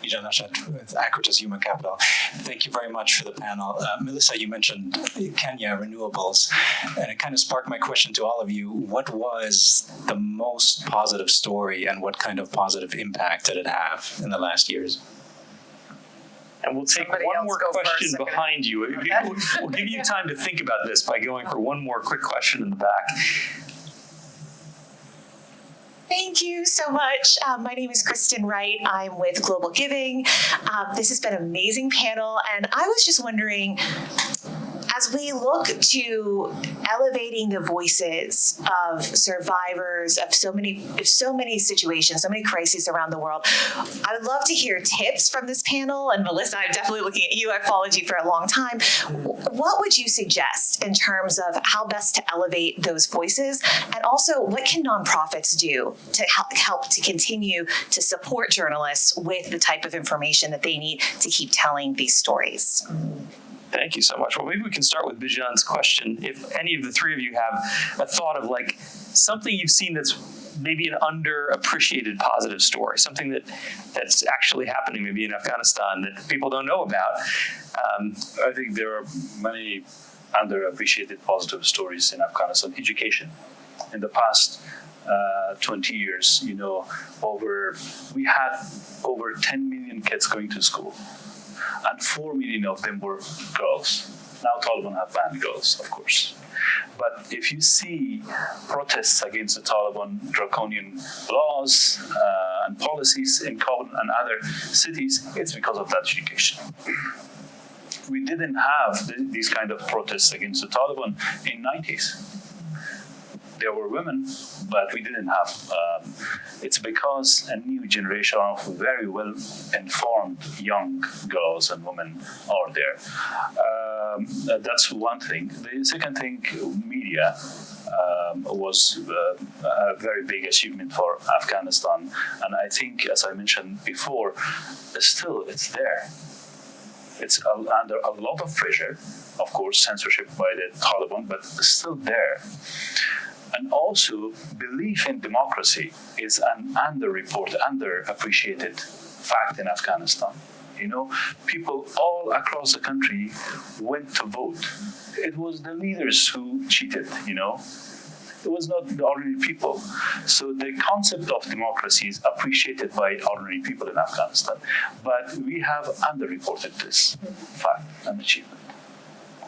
Ijan Ashat with Acritas Human Capital. Thank you very much for the panel. Melissa, you mentioned Kenya renewables, and it kind of sparked my question to all of you. What was the most positive story, and what kind of positive impact did it have in the last years? And we'll take one more question behind you. We'll give you time to think about this by going for one more quick question in the back. Thank you so much. My name is Kristen Wright. I'm with Global Giving. This has been an amazing panel, and I was just wondering, as we look to elevating the voices of survivors of so many situations, so many crises around the world, I would love to hear tips from this panel. And Melissa, I'm definitely looking at you. I've followed you for a long time. What would you suggest in terms of how best to elevate those voices? And also, what can nonprofits do to help to continue to support journalists with the type of information that they need to keep telling these stories? Thank you so much. Well, maybe we can start with Bijan's question. If any of the three of you have a thought of like something you've seen that's maybe an underappreciated positive story, something that's actually happening maybe in Afghanistan that people don't know about. I think there are many underappreciated positive stories in Afghanistan. Education. In the past 20 years, we had over 10 million kids going to school, and 4 million of them were girls. Now Taliban have banned girls, of course. But if you see protests against the Taliban draconian laws and policies in Kabul and other cities, it's because of that education. We didn't have these kind of protests against the Taliban in 90s. There were women, but we didn't have. It's because a new generation of very well-informed young girls and women are there. That's one thing. The second thing, media was a very big achievement for Afghanistan. And I think, as I mentioned before, still it's there. It's under a lot of pressure, of course, censorship by the Taliban, but it's still there. And also, belief in democracy is an underappreciated fact in Afghanistan. People all across the country went to vote. It was the leaders who cheated, It was not the ordinary people. So the concept of democracy is appreciated by ordinary people in Afghanistan. But we have underreported this fact and achievement.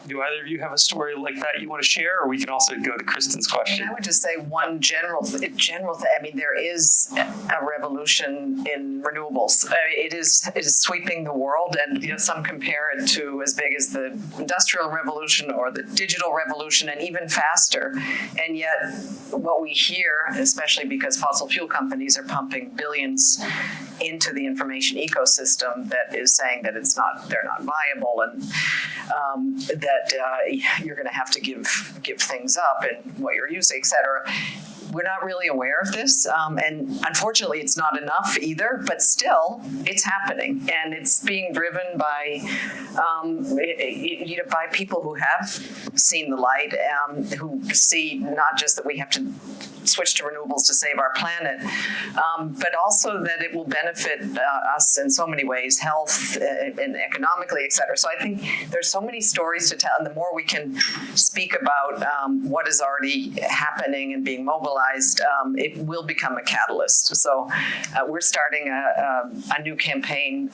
Do either of you have a story like that you want to share, or we can also go to Kristen's question? I would just say one general thing. I mean, there is a revolution in renewables. It is sweeping the world, and some compare it to as big as the Industrial Revolution or the digital revolution, and even faster. And yet, what we hear, especially because fossil fuel companies are pumping billions into the information ecosystem, that is saying that they're not viable, and that you're going to have to give things up and what you're using, et cetera. We're not really aware of this, and unfortunately, it's not enough either. But still, it's happening, and it's being driven by by people who have seen the light, who see not just that we have to switch to renewables to save our planet, but also that it will benefit us in so many ways, health and economically, et cetera. So I think there's so many stories to tell, and the more we can speak about what is already happening and being mobilized, it will become a catalyst. So we're starting a new campaign.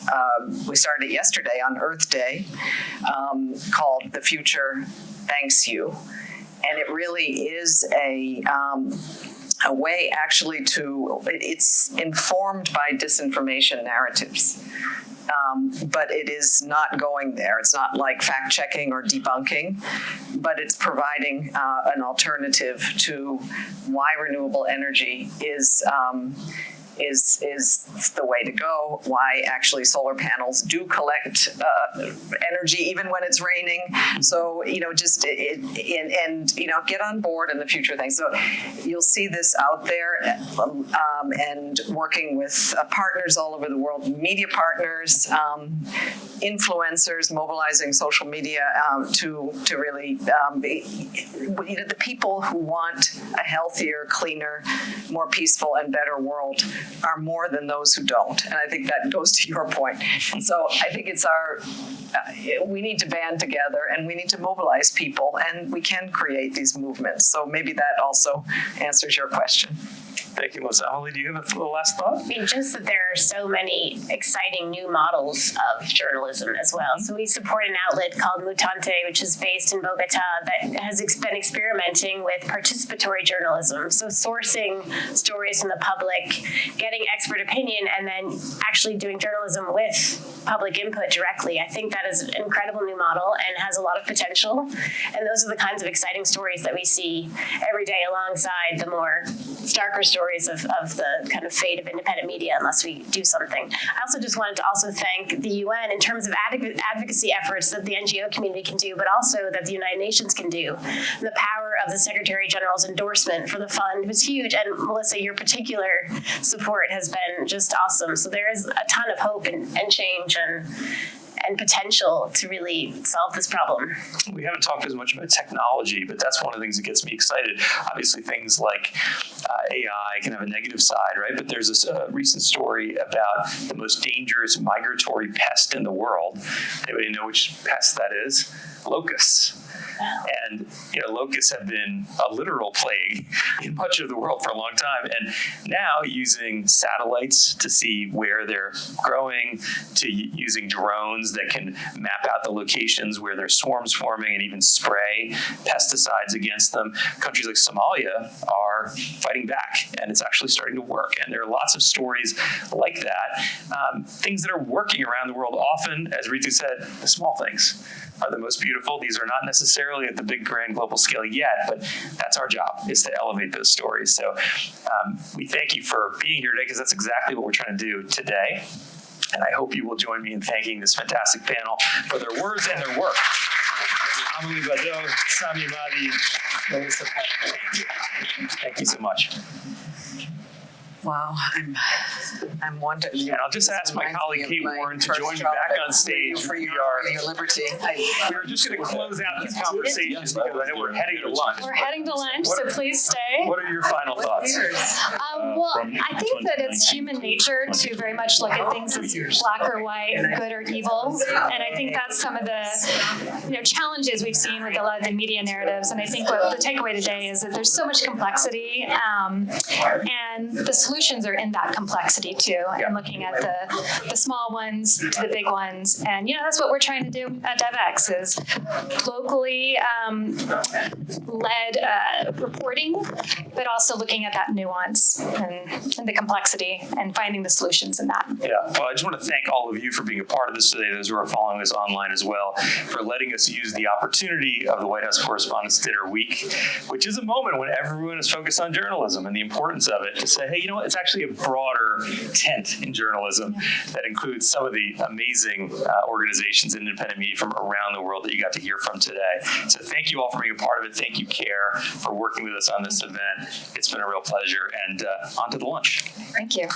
We started it yesterday on Earth Day, called The Future Thanks You. And it really is a way actually it's informed by disinformation narratives. But it is not going there. It's not like fact-checking or debunking, but it's providing an alternative to why renewable energy is the way to go, why actually solar panels do collect energy even when it's raining. So, get on board in the future things. So you'll see this out there, and working with partners all over the world, media partners, influencers, mobilizing social media to really the people who want a healthier, cleaner, more peaceful and better world are more than those who don't. And I think that goes to your point. So I think it's we need to band together, and we need to mobilize people, and we can create these movements. So maybe that also answers your question. Thank you, Melissa. Emily, do you have a last thought? I mean, just that there are so many exciting new models of journalism as well. So we support an outlet called Mutante, which is based in Bogota, that has been experimenting with participatory journalism. So sourcing stories from the public, getting expert opinion, and then actually doing journalism with public input directly. I think that is an incredible new model and has a lot of potential. And those are the kinds of exciting stories that we see every day alongside the more starker stories of the kind of fate of independent media unless we do something. I also just wanted to also thank the UN in terms of advocacy efforts that the NGO community can do, but also that the United Nations can do. The power of the Secretary General's endorsement for the fund was huge, and Melissa, your particular support has been just awesome. So there is a ton of hope and change, and potential to really solve this problem. We haven't talked as much about technology, but that's one of the things that gets me excited. Obviously, things like AI can have a negative side, right? But there's this recent story about the most dangerous migratory pest in the world. Anybody know which pest that is? Locusts. And locusts have been a literal plague in much of the world for a long time. And now using satellites to see where they're growing, to using drones that can map out the locations where there's swarms forming and even spray pesticides against them. Countries like Somalia are fighting back, and it's actually starting to work. And there are lots of stories like that. Things that are working around the world often, as Ritu said, the small things are the most beautiful. These are not necessarily at the big grand global scale yet, but that's our job, is to elevate those stories. So we thank you for being here today, because that's exactly what we're trying to do today. And I hope you will join me in thanking this fantastic panel for their words and their work. Amelie Bado, Sami Madi, Melissa Patton. Thank you so much. Wow, I'm wondering. And I'll just ask my colleague Kate Warren to join me back on stage. For your liberty. We were just going to close out this conversation because I know we're heading to lunch. We're heading to lunch, so please stay. What are your final thoughts? Well, I think that it's human nature to very much look at things as black or white, good or evil, and I think that's some of the challenges we've seen with a lot of the media narratives. And I think what the takeaway today is that there's so much complexity, and the solutions are in that complexity too, and looking at the small ones to the big ones. And that's what we're trying to do at Devex, is locally led reporting, but also looking at that nuance and the complexity and finding the solutions in that. Yeah, well, I just want to thank all of you for being a part of this today, those who are following us online as well, for letting us use the opportunity of the White House Correspondents' Dinner Week, which is a moment when everyone is focused on journalism and the importance of it, to say, hey, it's actually a broader tent in journalism that includes some of the amazing organizations in independent media from around the world that you got to hear from today. So thank you all for being a part of it. Thank you, CARE, for working with us on this event. It's been a real pleasure. And on to the lunch. Thank you.